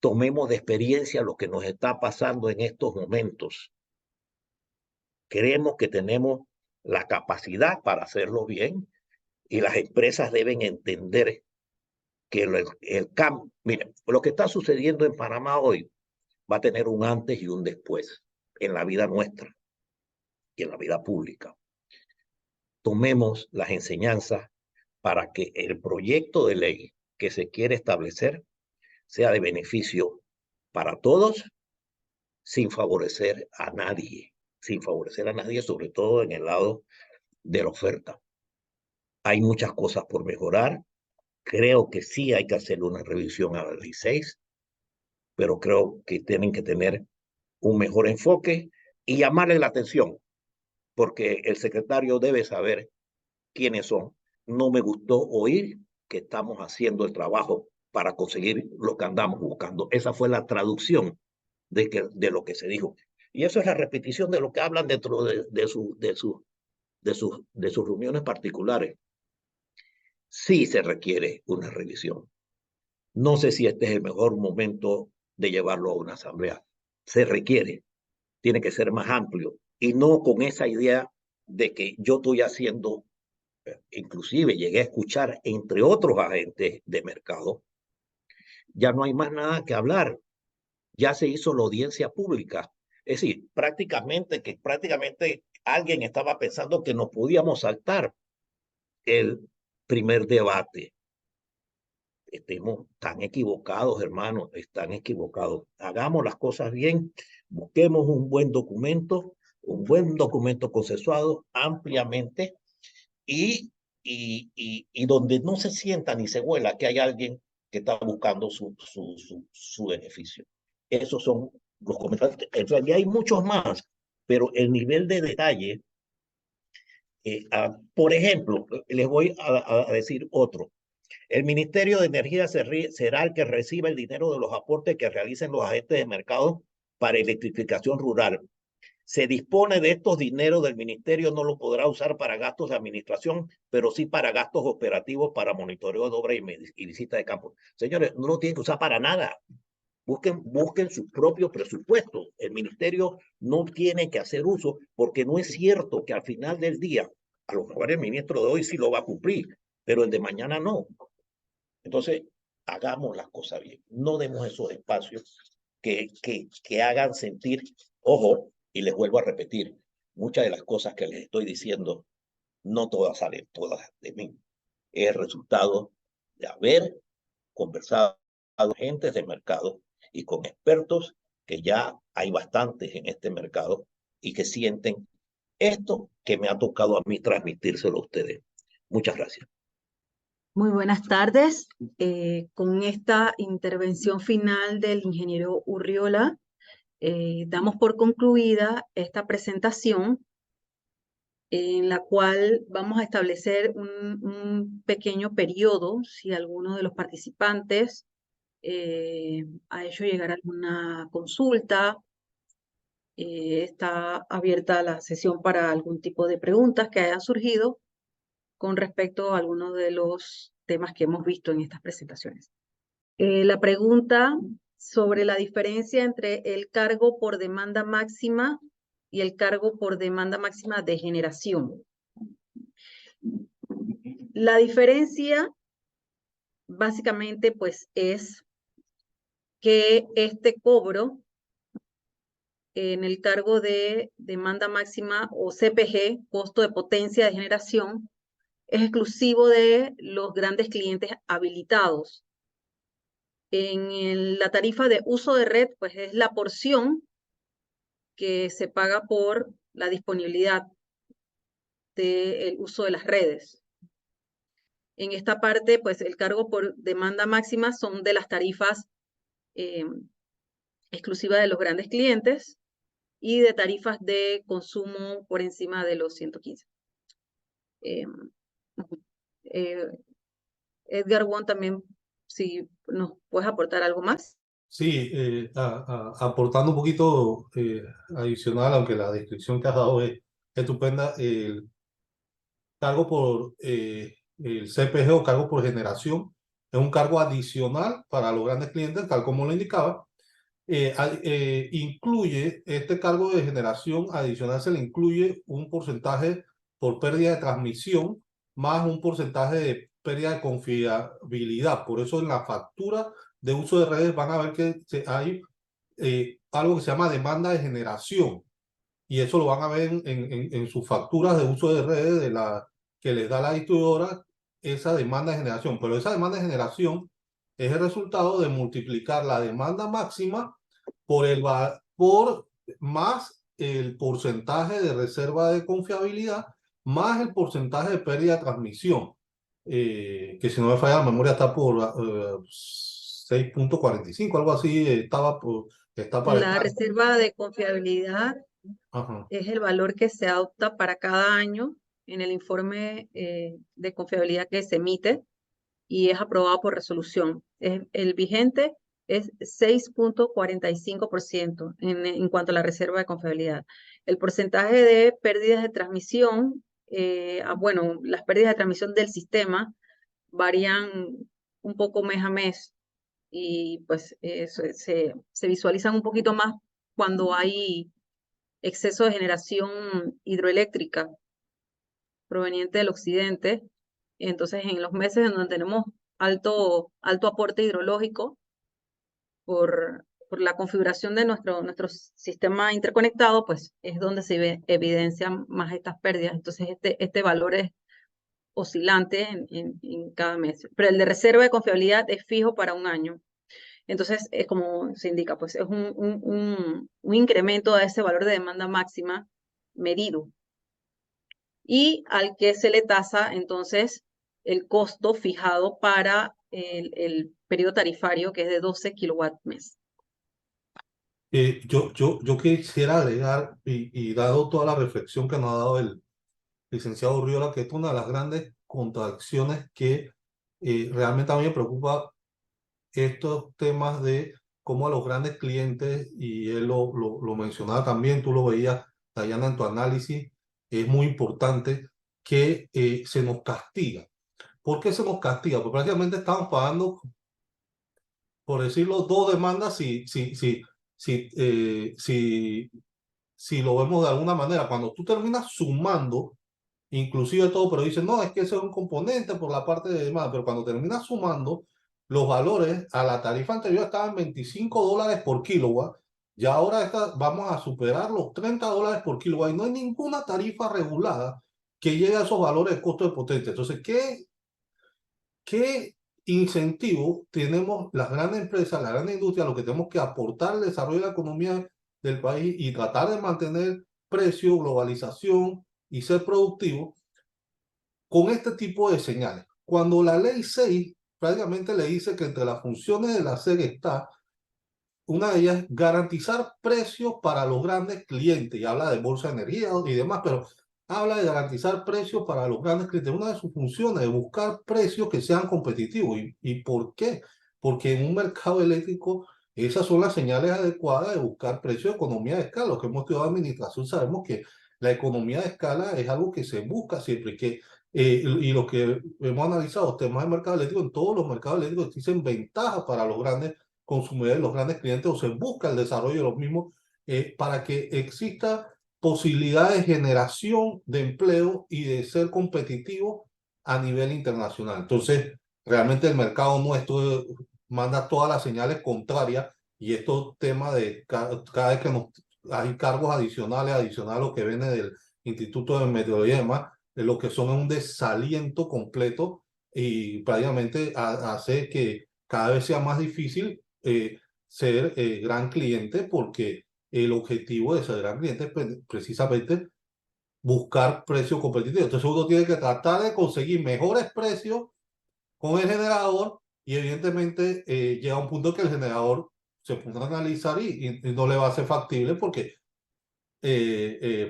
Tomemos de experiencia lo que nos está pasando en estos momentos. Creemos que tenemos la capacidad para hacerlo bien, y las empresas deben entender que el cambio, miren, lo que está sucediendo en Panamá hoy va a tener un antes y un después en la vida nuestra y en la vida pública. Tomemos las enseñanzas para que el proyecto de ley que se quiere establecer sea de beneficio para todos, sin favorecer a nadie, sobre todo en el lado de la oferta. Hay muchas cosas por mejorar. Creo que sí hay que hacer una revisión a la ley 6, pero creo que tienen que tener un mejor enfoque y llamarle la atención, porque el secretario debe saber quiénes son. No me gustó oír que estamos haciendo el trabajo para conseguir lo que andamos buscando. Esa fue la traducción de lo que se dijo. Y eso es la repetición de lo que hablan dentro de sus reuniones particulares. Sí se requiere una revisión. No sé si este es el mejor momento de llevarlo a una asamblea. Se requiere, tiene que ser más amplio y no con esa idea de que yo estoy haciendo, inclusive llegué a escuchar entre otros agentes de mercado, ya no hay más nada que hablar, ya se hizo la audiencia pública. Es decir, prácticamente alguien estaba pensando que nos podíamos saltar el primer debate. Estemos tan equivocados, hermanos, están equivocados. Hagamos las cosas bien, busquemos un buen documento consensuado ampliamente y donde no se sienta ni se huela que hay alguien que está buscando su beneficio. Esos son los comentarios. En realidad hay muchos más, pero el nivel de detalle, por ejemplo, les voy a decir otro. El Ministerio de Energía será el que reciba el dinero de los aportes que realicen los agentes de mercado para electrificación rural. Se dispone de estos dineros del ministerio, no lo podrá usar para gastos de administración, pero sí para gastos operativos, para monitoreo de obra y visita de campo. Señores, no lo tienen que usar para nada. Busquen su propio presupuesto. El ministerio no tiene que hacer uso, porque no es cierto que al final del día, a lo mejor el ministro de hoy sí lo va a cumplir, pero el de mañana no. Entonces, hagamos las cosas bien. No demos esos espacios que hagan sentir, ojo, y les vuelvo a repetir, muchas de las cosas que les estoy diciendo, no todas salen todas de mí. Es el resultado de haber conversado con agentes de mercado y con expertos, que ya hay bastantes en este mercado y que sienten esto que me ha tocado a mí transmitírselo a ustedes. Muchas gracias. Muy buenas tardes. Con esta intervención final del ingeniero Urriola, damos por concluida esta presentación, en la cual vamos a establecer un pequeño periodo, si alguno de los participantes ha hecho llegar alguna consulta. Está abierta la sesión para algún tipo de preguntas que hayan surgido con respecto a algunos de los temas que hemos visto en estas presentaciones. La pregunta sobre la diferencia entre el cargo por demanda máxima y el cargo por demanda máxima de generación. La diferencia básicamente pues es que este cobro en el cargo de demanda máxima o CPG, costo de potencia de generación, es exclusivo de los grandes clientes habilitados. En la tarifa de uso de red, pues es la porción que se paga por la disponibilidad del uso de las redes. En esta parte, pues el cargo por demanda máxima son de las tarifas exclusivas de los grandes clientes y de tarifas de consumo por encima de los 115. Edgar Wong también, si nos puedes aportar algo más. Sí, aportando un poquito adicional, aunque la descripción que has dado es estupenda, el cargo por el CPG o cargo por generación es un cargo adicional para los grandes clientes, tal como lo indicaba. Incluye este cargo de generación adicional, se le incluye un porcentaje por pérdida de transmisión, más un porcentaje de pérdida de confiabilidad. Por eso en la factura de uso de redes van a ver que hay algo que se llama demanda de generación. Y eso lo van a ver en sus facturas de uso de redes que les da la distribuidora, esa demanda de generación. Pero esa demanda de generación es el resultado de multiplicar la demanda máxima por más el porcentaje de reserva de confiabilidad, más el porcentaje de pérdida de transmisión, que si no me falla la memoria está por 6.45, algo así, está para La estar. reserva de confiabilidad Ajá. es el valor que se adopta para cada año en el informe de confiabilidad que se emite y es aprobado por resolución. El vigente es 6.45% en cuanto a la reserva de confiabilidad. El porcentaje de pérdidas de transmisión, bueno, las pérdidas de transmisión del sistema varían un poco mes a mes y pues se visualizan un poquito más cuando hay exceso de generación hidroeléctrica proveniente del occidente. Entonces, en los meses en donde tenemos alto aporte hidrológico por la configuración de nuestro sistema interconectado, pues es donde se evidencian más estas pérdidas. Entonces, este valor es oscilante en cada mes. Pero el de reserva de confiabilidad es fijo para un año. Entonces, es como se indica, pues es un incremento a ese valor de demanda máxima medido y al que se le tasa entonces el costo fijado para el periodo tarifario, que es de 12 kilowatt mes. Yo quisiera agregar, y dado toda la reflexión que nos ha dado el licenciado Urriola, que es una de las grandes contradicciones que realmente a mí me preocupa estos temas de cómo a los grandes clientes, y él lo mencionaba también, tú lo veías, Dayana, en tu análisis, es muy importante que se nos castiga. ¿Por qué se nos castiga? Porque prácticamente estamos pagando, por decirlo, dos demandas si lo vemos de alguna manera. Cuando tú terminas sumando, inclusive todo, pero dicen, no, es que ese es un componente por la parte de demanda, pero cuando terminas sumando, los valores a la tarifa anterior estaban $25 por kilowatt, y ahora vamos a superar los $30 por kilowatt, y no hay ninguna tarifa regulada que llegue a esos valores de costo de potencia. Entonces, ¿qué incentivo tenemos las grandes empresas, la gran industria, lo que tenemos que aportar al desarrollo de la economía del país y tratar de mantener precio, globalización y ser productivo con este tipo de señales? Cuando la ley 6 prácticamente le dice que entre las funciones de la SEC está una de ellas, garantizar precios para los grandes clientes, y habla de bolsa de energía y demás, pero habla de garantizar precios para los grandes clientes. Una de sus funciones es buscar precios que sean competitivos. ¿Y por qué? Porque en un mercado eléctrico esas son las señales adecuadas de buscar precios de economía de escala. Los que hemos estudiado administración sabemos que la economía de escala es algo que se busca siempre, y lo que hemos analizado, temas de mercado eléctrico, en todos los mercados eléctricos existen ventajas para los grandes consumidores, los grandes clientes, o se busca el desarrollo de los mismos para que exista posibilidad de generación de empleo y de ser competitivo a nivel internacional. Entonces, realmente el mercado nuestro manda todas las señales contrarias, y estos temas de cada vez que hay cargos adicionales a lo que viene del Instituto de Meteorología y demás, lo que son un desaliento completo, y prácticamente hace que cada vez sea más difícil ser gran cliente, porque el objetivo de ser gran cliente es precisamente buscar precios competitivos. Entonces uno tiene que tratar de conseguir mejores precios con el generador, y evidentemente llega un punto que el generador se pone a analizar y no le va a ser factible, porque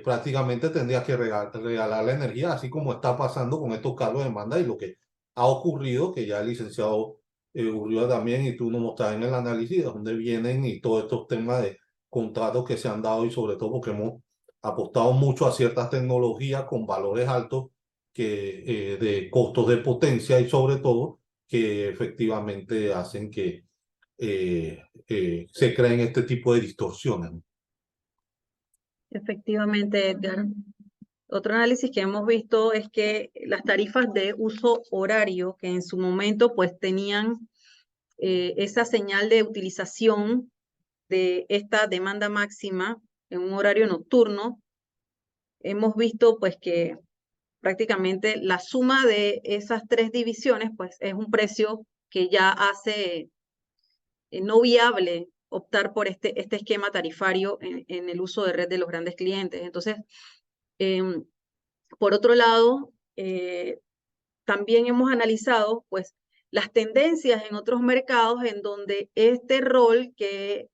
prácticamente tendría que regalar la energía, así como está pasando con estos cargos de demanda y lo que ha ocurrido, que ya el licenciado Urriola también, y tú nos mostrás en el análisis de dónde vienen y todos estos temas de contratos que se han dado, y sobre todo porque hemos apostado mucho a ciertas tecnologías con valores altos de costos de potencia, y sobre todo que efectivamente hacen que se creen este tipo de distorsiones. Efectivamente, Edgar. Otro análisis que hemos visto es que las tarifas de uso horario, que en su momento pues tenían esa señal de utilización de esta demanda máxima en un horario nocturno, hemos visto pues que prácticamente la suma de esas tres divisiones pues es un precio que ya hace no viable optar por este esquema tarifario en el uso de red de los grandes clientes. Entonces, por otro lado, también hemos analizado pues las tendencias en otros mercados en donde este rol que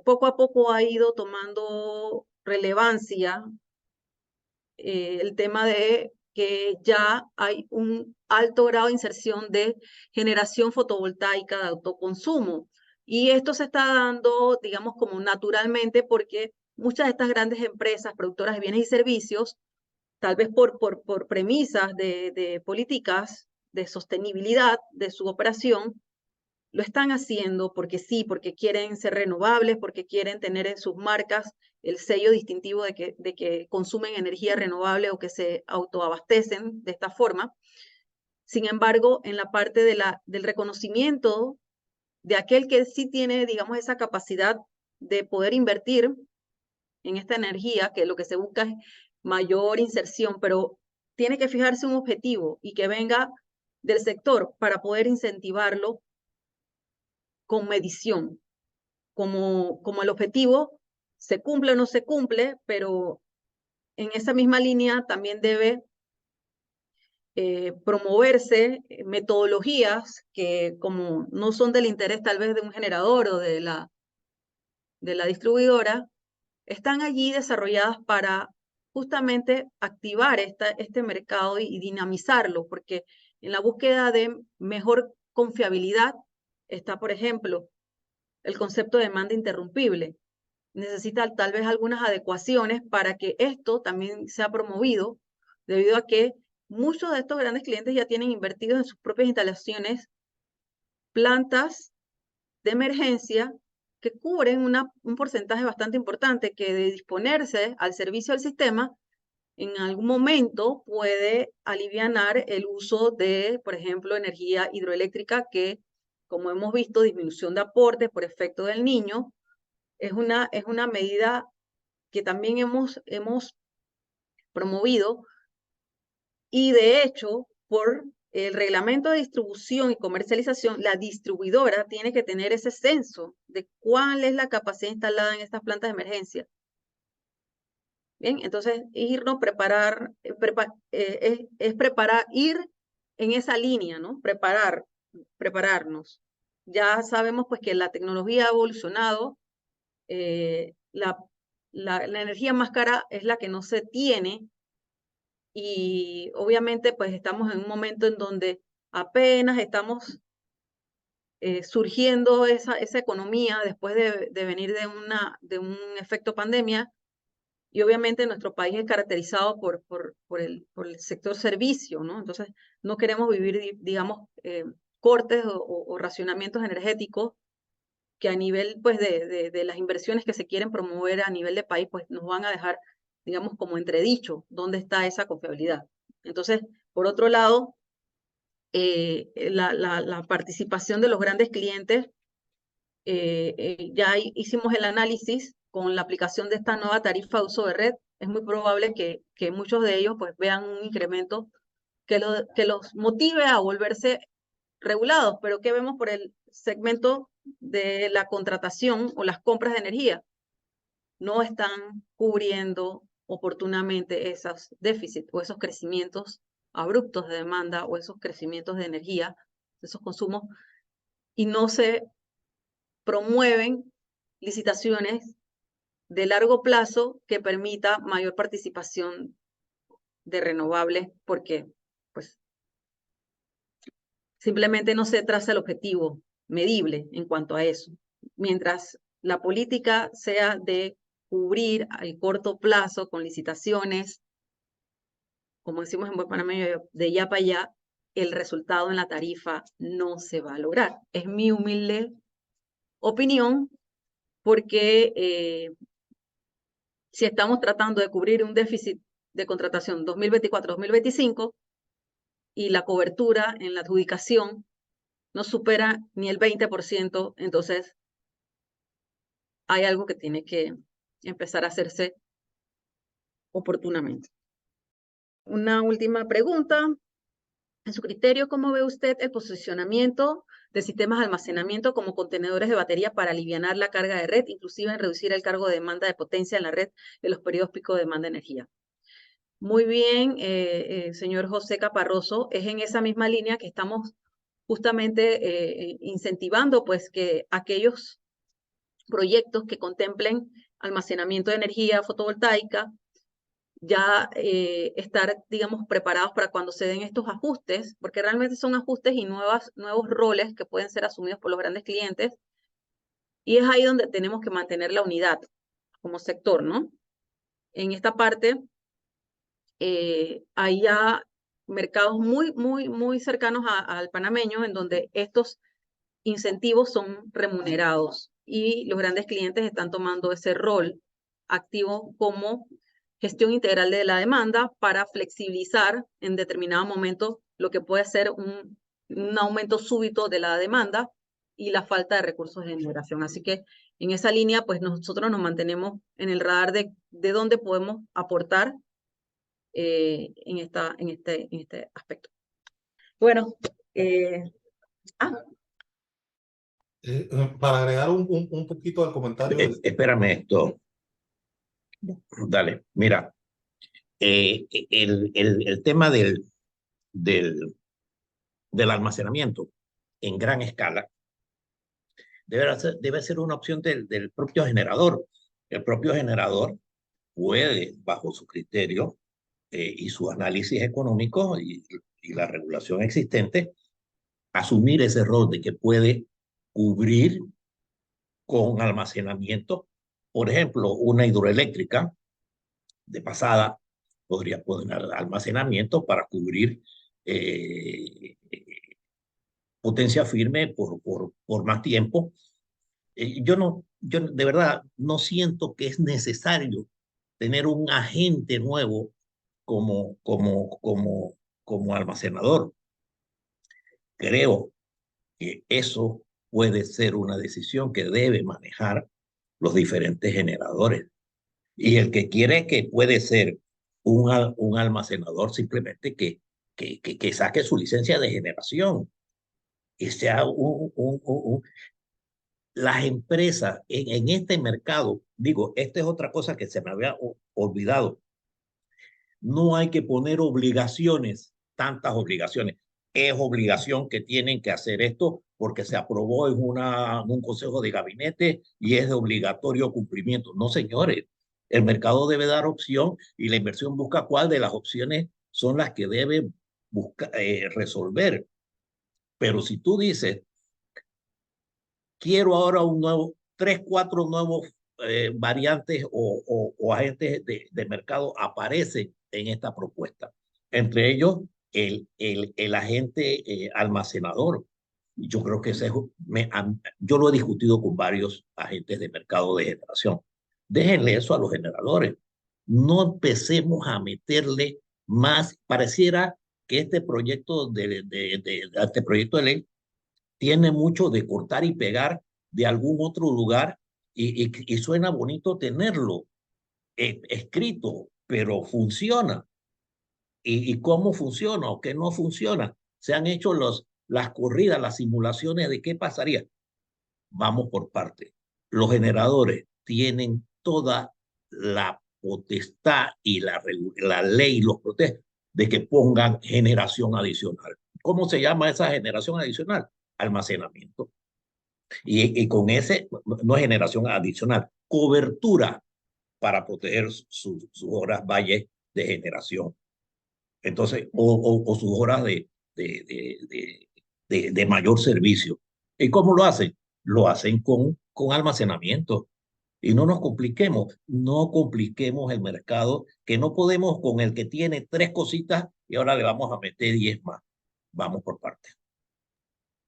poco a poco ha ido tomando relevancia, el tema de que ya hay un alto grado de inserción de generación fotovoltaica de autoconsumo. Y esto se está dando, digamos, como naturalmente porque muchas de estas grandes empresas productoras de bienes y servicios, tal vez por premisas de políticas de sostenibilidad de su operación, lo están haciendo porque sí, porque quieren ser renovables, porque quieren tener en sus marcas el sello distintivo de que consumen energía renovable o que se autoabastecen de esta forma. Sin embargo, en la parte del reconocimiento de aquel que sí tiene, digamos, esa capacidad de poder invertir en esta energía, que lo que se busca es mayor inserción, pero tiene que fijarse un objetivo y que venga del sector para poder incentivarlo con medición, como el objetivo se cumple o no se cumple, pero en esa misma línea también debe promoverse metodologías que como no son del interés tal vez de un generador o de la distribuidora, están allí desarrolladas para justamente activar este mercado y dinamizarlo, porque en la búsqueda de mejor confiabilidad está, por ejemplo, el concepto de demanda interrumpible. Necesita tal vez algunas adecuaciones para que esto también sea promovido, debido a que muchos de estos grandes clientes ya tienen invertidos en sus propias instalaciones plantas de emergencia que cubren un porcentaje bastante importante que de disponerse al servicio del sistema, en algún momento puede alivianar el uso de, por ejemplo, energía hidroeléctrica que, como hemos visto, disminución de aportes por efecto del Niño, es una medida que también hemos promovido y de hecho por el reglamento de distribución y comercialización, la distribuidora tiene que tener ese censo de cuál es la capacidad instalada en estas plantas de emergencia. Bien, entonces irnos preparar, es preparar, ir en esa línea, ¿no? Prepararnos. Ya sabemos pues que la tecnología ha evolucionado, la energía más cara es la que no se tiene y obviamente pues estamos en un momento en donde apenas estamos surgiendo esa economía después de venir de un efecto pandemia y obviamente nuestro país es caracterizado por el sector servicio, ¿no? Entonces no queremos vivir, digamos, cortes o racionamientos energéticos que a nivel pues de las inversiones que se quieren promover a nivel de país pues nos van a dejar, digamos, como entredicho dónde está esa confiabilidad. Entonces, por otro lado, la participación de los grandes clientes, ya hicimos el análisis con la aplicación de esta nueva tarifa de uso de red, es muy probable que muchos de ellos pues vean un incremento que los motive a volverse regulados, pero ¿qué vemos por el segmento de la contratación o las compras de energía? No están cubriendo oportunamente esos déficits o esos crecimientos abruptos de demanda o esos crecimientos de energía, esos consumos, y no se promueven licitaciones de largo plazo que permita mayor participación de renovables porque pues simplemente no se traza el objetivo medible en cuanto a eso. Mientras la política sea de cubrir al corto plazo con licitaciones, como decimos en buen panameño, de ya para allá, el resultado en la tarifa no se va a lograr. Es mi humilde opinión porque si estamos tratando de cubrir un déficit de contratación 2024-2025 y la cobertura en la adjudicación no supera ni el 20%, entonces hay algo que tiene que empezar a hacerse oportunamente. Una última pregunta. En su criterio, ¿cómo ve usted el posicionamiento de sistemas de almacenamiento como contenedores de batería para alivianar la carga de red, inclusive en reducir el cargo de demanda de potencia en la red en los periodos pico de demanda de energía? Muy bien, señor José Caparroso, es en esa misma línea que estamos justamente incentivando pues que aquellos proyectos que contemplen almacenamiento de energía fotovoltaica ya estar, digamos, preparados para cuando se den estos ajustes, porque realmente son ajustes y nuevos roles que pueden ser asumidos por los grandes clientes, y es ahí donde tenemos que mantener la unidad como sector, ¿no? En esta parte, hay ya mercados muy cercanos al panameño, en donde estos incentivos son remunerados, y los grandes clientes están tomando ese rol activo como gestión integral de la demanda para flexibilizar en determinado momento lo que puede ser un aumento súbito de la demanda y la falta de recursos de generación. Así que en esa línea, pues nosotros nos mantenemos en el radar de dónde podemos aportar en este aspecto. Bueno, Para agregar un poquito al comentario del... Espérame esto. Dale, mira, el tema del almacenamiento en gran escala debe ser una opción del propio generador. El propio generador puede, bajo su criterio y su análisis económico y la regulación existente, asumir ese rol de que puede cubrir con almacenamiento. Por ejemplo, una hidroeléctrica de pasada podría poner almacenamiento para cubrir potencia firme por más tiempo. Yo de verdad no siento que es necesario tener un agente nuevo como almacenador. Creo que eso puede ser una decisión que debe manejar los diferentes generadores. Y el que quiere que puede ser un almacenador simplemente que saque su licencia de generación y sea las empresas en este mercado, digo, esta es otra cosa que se me había olvidado, no hay que poner obligaciones, tantas obligaciones. Es obligación que tienen que hacer esto porque se aprobó en un consejo de gabinete y es de obligatorio cumplimiento. No, señores, el mercado debe dar opción y la inversión busca cuál de las opciones son las que debe resolver. Pero si tú dices, quiero ahora un nuevo, 3, 4 nuevos variantes o agentes de mercado aparecen en esta propuesta. Entre ellos, el agente almacenador. Yo creo que yo lo he discutido con varios agentes de mercado de generación. Déjenle eso a los generadores. No empecemos a meterle más. Pareciera que este proyecto este proyecto de ley tiene mucho de cortar y pegar de algún otro lugar y suena bonito tenerlo escrito, pero funciona. ¿Y cómo funciona o qué no funciona? Se han hecho las corridas, las simulaciones de qué pasaría. Vamos por parte. Los generadores tienen toda la potestad y la ley los protege de que pongan generación adicional. ¿Cómo se llama esa generación adicional? Almacenamiento. Y con ese, no es generación adicional, cobertura para proteger sus horas valles de generación. Entonces, o sus horas de mayor servicio. ¿Y cómo lo hacen? Lo hacen con almacenamiento. Y no nos compliquemos, no compliquemos el mercado, que no podemos con el que tiene 3 cositas y ahora le vamos a meter 10 más. Vamos por partes.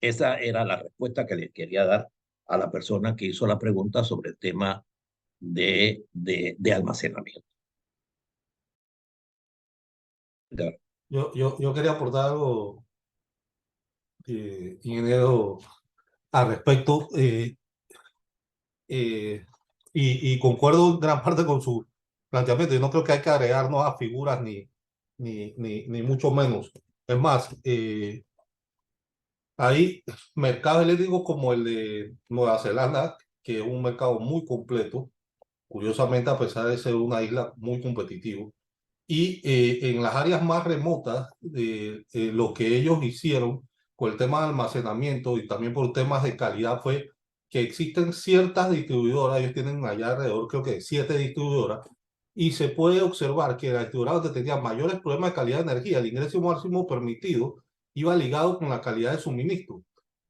Esa era la respuesta que le quería dar a la persona que hizo la pregunta sobre el tema de almacenamiento. Yo quería aportar algo, ingeniero, al respecto, y concuerdo en gran parte con su planteamiento. Yo no creo que hay que agregarnos a figuras ni mucho menos. Es más, hay mercados eléctricos como el de Nueva Zelanda, que es un mercado muy completo, curiosamente a pesar de ser una isla muy competitiva. Y en las áreas más remotas, lo que ellos hicieron con el tema de almacenamiento y también por temas de calidad fue que existen ciertas distribuidoras, ellos tienen allá alrededor creo que 7 distribuidoras, y se puede observar que la distribuidora donde tenía mayores problemas de calidad de energía, el ingreso máximo permitido, iba ligado con la calidad de suministro.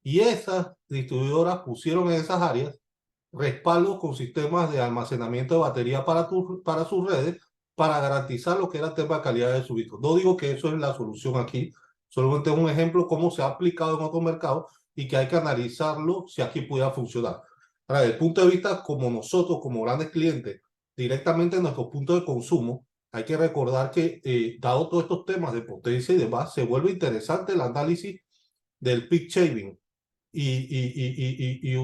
Y esas distribuidoras pusieron en esas áreas respaldos con sistemas de almacenamiento de batería para sus redes para garantizar lo que era el tema de calidad de suministro. No digo que eso es la solución aquí, solamente es un ejemplo cómo se ha aplicado en otros mercados y que hay que analizarlo si aquí pudiera funcionar. Ahora, desde el punto de vista como nosotros, como grandes clientes, directamente en nuestro punto de consumo, hay que recordar que, dado todos estos temas de potencia y demás, se vuelve interesante el análisis del peak shaving e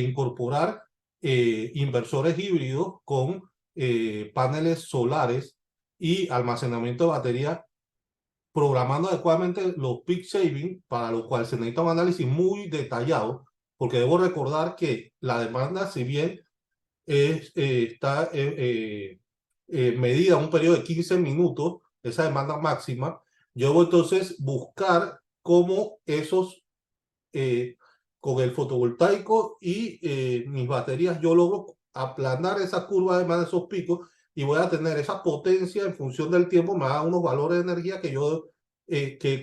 incorporar inversores híbridos con paneles solares y almacenamiento de batería, programando adecuadamente los peak saving, para lo cual se necesita un análisis muy detallado, porque debo recordar que la demanda, si bien está medida en un periodo de 15 minutos, esa demanda máxima, yo debo entonces buscar cómo esos con el fotovoltaico y mis baterías, yo logro aplanar esa curva de esos picos y voy a tener esa potencia en función del tiempo, me da unos valores de energía que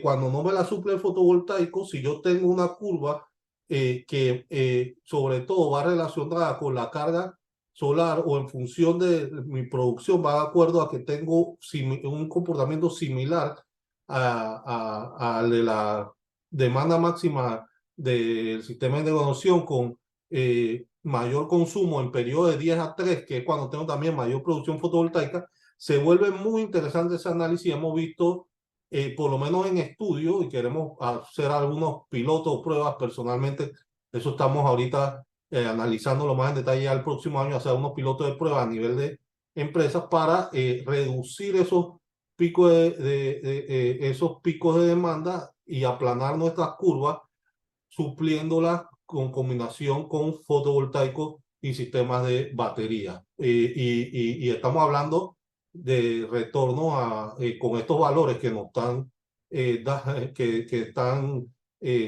cuando no me la suple el fotovoltaico, si yo tengo una curva que sobre todo va relacionada con la carga solar o en función de mi producción, va de acuerdo a que tengo un comportamiento similar al de la demanda máxima del sistema de negocio con mayor consumo en periodo de 10 a 3, que es cuando tengo también mayor producción fotovoltaica, se vuelve muy interesante ese análisis. Hemos visto, por lo menos en estudio, y queremos hacer algunos pilotos o pruebas personalmente. Eso estamos ahorita analizándolo más en detalle ya el próximo año, hacer unos pilotos de prueba a nivel de empresas para reducir esos picos de demanda y aplanar nuestras curvas, supliéndolas con combinación con fotovoltaicos y sistemas de batería. Y estamos hablando de retorno con estos valores que nos están, que están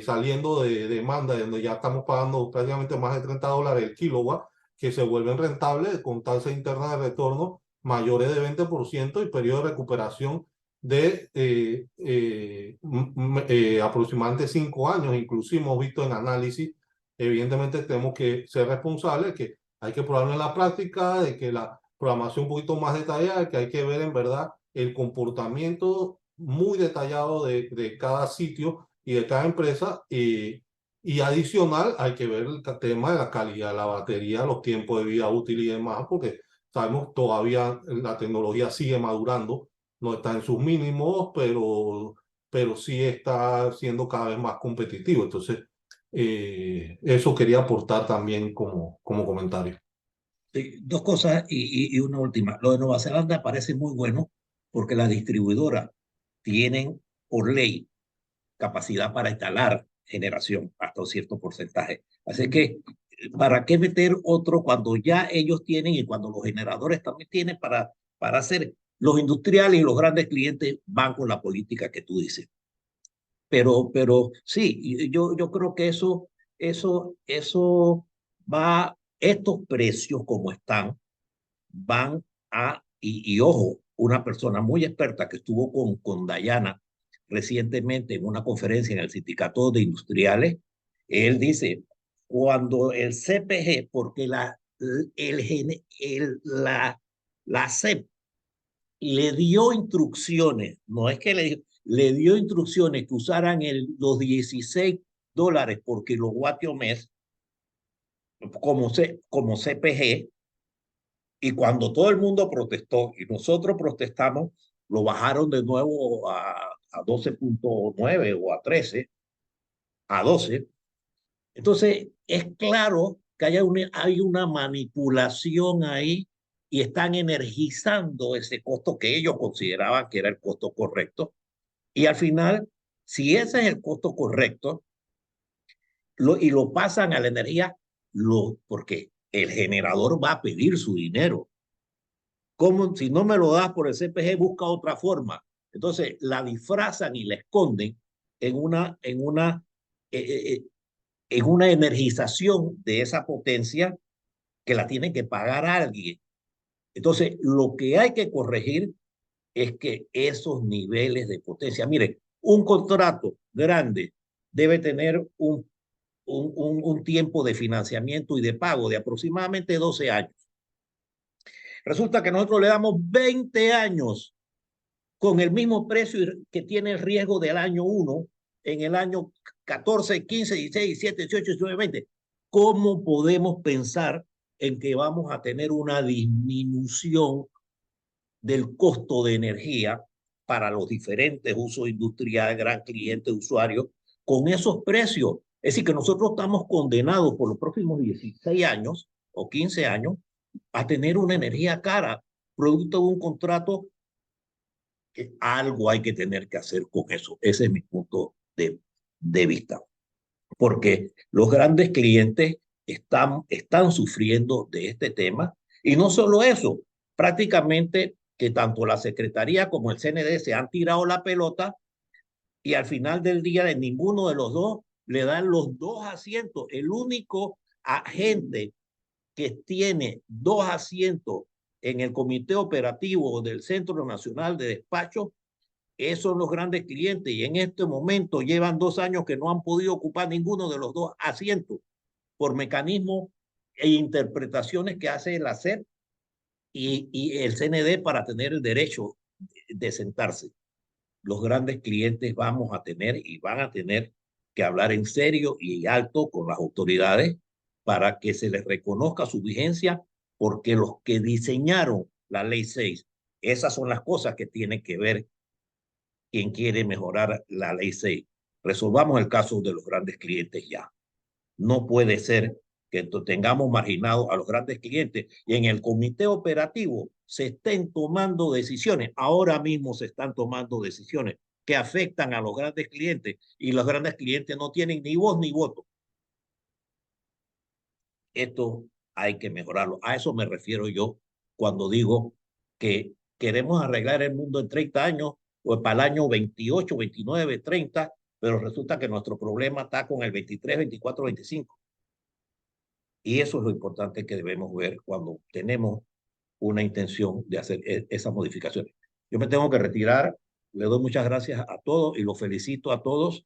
saliendo de demanda, donde ya estamos pagando prácticamente más de $30 el kilowatt, que se vuelven rentables con tasas internas de retorno mayores de 20% y periodo de recuperación de aproximadamente 5 años. Inclusive hemos visto en análisis, evidentemente tenemos que ser responsables, que hay que probarlo en la práctica, de que la programación un poquito más detallada, que hay que ver en verdad el comportamiento muy detallado de cada sitio y de cada empresa. Y adicional, hay que ver el tema de la calidad de la batería, los tiempos de vida útil y demás, porque sabemos todavía la tecnología sigue madurando, no está en sus mínimos, pero sí está siendo cada vez más competitivo. Entonces, eso quería aportar también como comentario. Dos cosas y una última. Lo de Nueva Zelanda parece muy bueno porque las distribuidoras tienen por ley capacidad para instalar generación hasta un cierto porcentaje. Así que, ¿para qué meter otro cuando ya ellos tienen y cuando los generadores también tienen para hacer? Los industriales y los grandes clientes van con la política que tú dices. Pero sí, yo creo que eso va, estos precios como están, van y ojo, una persona muy experta que estuvo con Dayana recientemente en una conferencia en el Sindicato de Industriales, él dice, cuando el CPG, porque la CEP le dio instrucciones, no es que le dio instrucciones que usaran los $16 por kilovatio mes como CPG, Y cuando todo el mundo protestó y nosotros protestamos, lo bajaron de nuevo a 12.9 o a 13, a 12. Entonces, es claro que hay una manipulación ahí y están energizando ese costo que ellos consideraban que era el costo correcto. Y al final, si ese es el costo correcto y lo pasan a la energía, porque el generador va a pedir su dinero. ¿Cómo? Si no me lo das por el CPG, busca otra forma. Entonces, la disfrazan y la esconden eh, eh, eh, en una energización de esa potencia que la tiene que pagar alguien. Entonces, lo que hay que corregir es que esos niveles de potencia, mire, un contrato grande debe tener un tiempo de financiamiento y de pago de aproximadamente 12 años. Resulta que nosotros le damos 20 años con el mismo precio que tiene el riesgo del año 1 en el año 14, 15, 16, 17, 18, 19, 20. ¿Cómo podemos pensar en que vamos a tener una disminución del costo de energía para los diferentes usos industriales, gran cliente, usuarios, con esos precios? Es decir, que nosotros estamos condenados por los próximos 16 años o 15 años a tener una energía cara, producto de un contrato que algo hay que tener que hacer con eso. Ese es mi punto de vista. Porque los grandes clientes están sufriendo de este tema. Y no solo eso, prácticamente que tanto la Secretaría como el CND se han tirado la pelota y al final del día de ninguno de los dos le dan los dos asientos. El único agente que tiene dos asientos en el comité operativo del Centro Nacional de Despacho, esos son los grandes clientes y en este momento llevan 2 años que no han podido ocupar ninguno de los dos asientos por mecanismos e interpretaciones que hace la SEP y el CND para tener el derecho de sentarse. Los grandes clientes vamos a tener y van a tener que hablar en serio y alto con las autoridades para que se les reconozca su vigencia, porque los que diseñaron la Ley 6, esas son las cosas que tienen que ver quien quiere mejorar la Ley 6. Resolvamos el caso de los grandes clientes ya. No puede ser que tengamos marginados a los grandes clientes y en el comité operativo se estén tomando decisiones. Ahora mismo se están tomando decisiones que afectan a los grandes clientes y los grandes clientes no tienen ni voz ni voto. Esto hay que mejorarlo. A eso me refiero yo cuando digo que queremos arreglar el mundo en 30 años o para el año 28, 29, 30, pero resulta que nuestro problema está con el 23, 24, 25. Y eso es lo importante que debemos ver cuando tenemos una intención de hacer esas modificaciones. Yo me tengo que retirar. Le doy muchas gracias a todos y los felicito a todos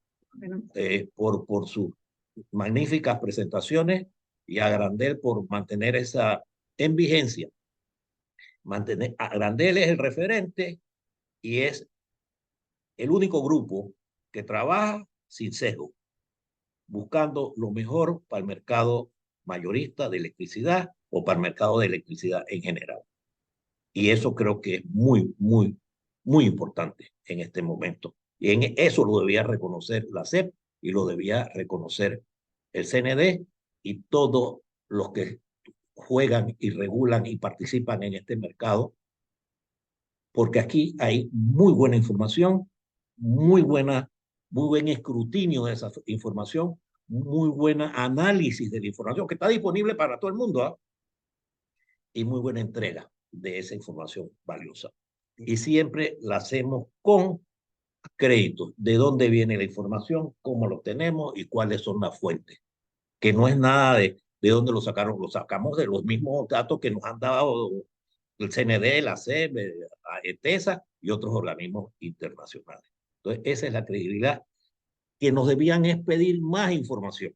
por sus magníficas presentaciones y a Grandel por mantener esa en vigencia. Grandel es el referente y es el único grupo que trabaja sin sesgo, buscando lo mejor para el mercado mayorista de electricidad o para el mercado de electricidad en general. Y eso creo que es muy, muy, muy importante en este momento. Y en eso lo debía reconocer la SEP y lo debía reconocer el CND y todos los que juegan y regulan y participan en este mercado, porque aquí hay muy buena información, muy buen escrutinio de esa información, muy buena análisis de la información que está disponible para todo el mundo, ¿eh? Y muy buena entrega de esa información valiosa. Y siempre la hacemos con créditos, de dónde viene la información, cómo lo tenemos y cuáles son las fuentes, que no es nada de dónde lo sacaron, lo sacamos de los mismos datos que nos han dado el CND, la CEP, ETESA y otros organismos internacionales. Entonces, esa es la credibilidad que nos debían es pedir más información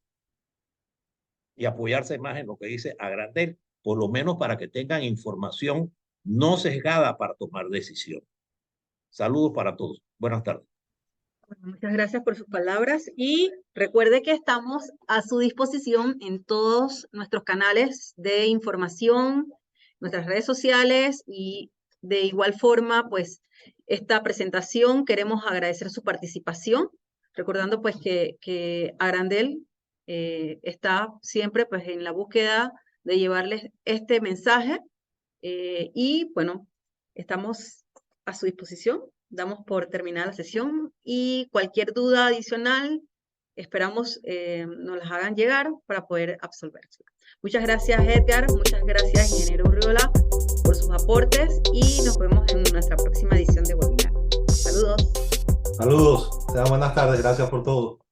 y apoyarse más en lo que dice Agrandel, por lo menos para que tengan información no sesgada para tomar decisiones. Saludos para todos. Buenas tardes. Muchas gracias por sus palabras y recuerde que estamos a su disposición en todos nuestros canales de información, nuestras redes sociales y de igual forma, pues, esta presentación queremos agradecer su participación, recordando pues que Arandel está siempre pues en la búsqueda de llevarles este mensaje y bueno, estamos a su disposición. Damos por terminada la sesión y cualquier duda adicional esperamos nos las hagan llegar para poder absolverlas. Muchas gracias, Edgar. Muchas gracias, ingeniero Urriola, por sus aportes y nos vemos en nuestra próxima edición de webinar. Saludos. Saludos, buenas tardes, gracias por todo.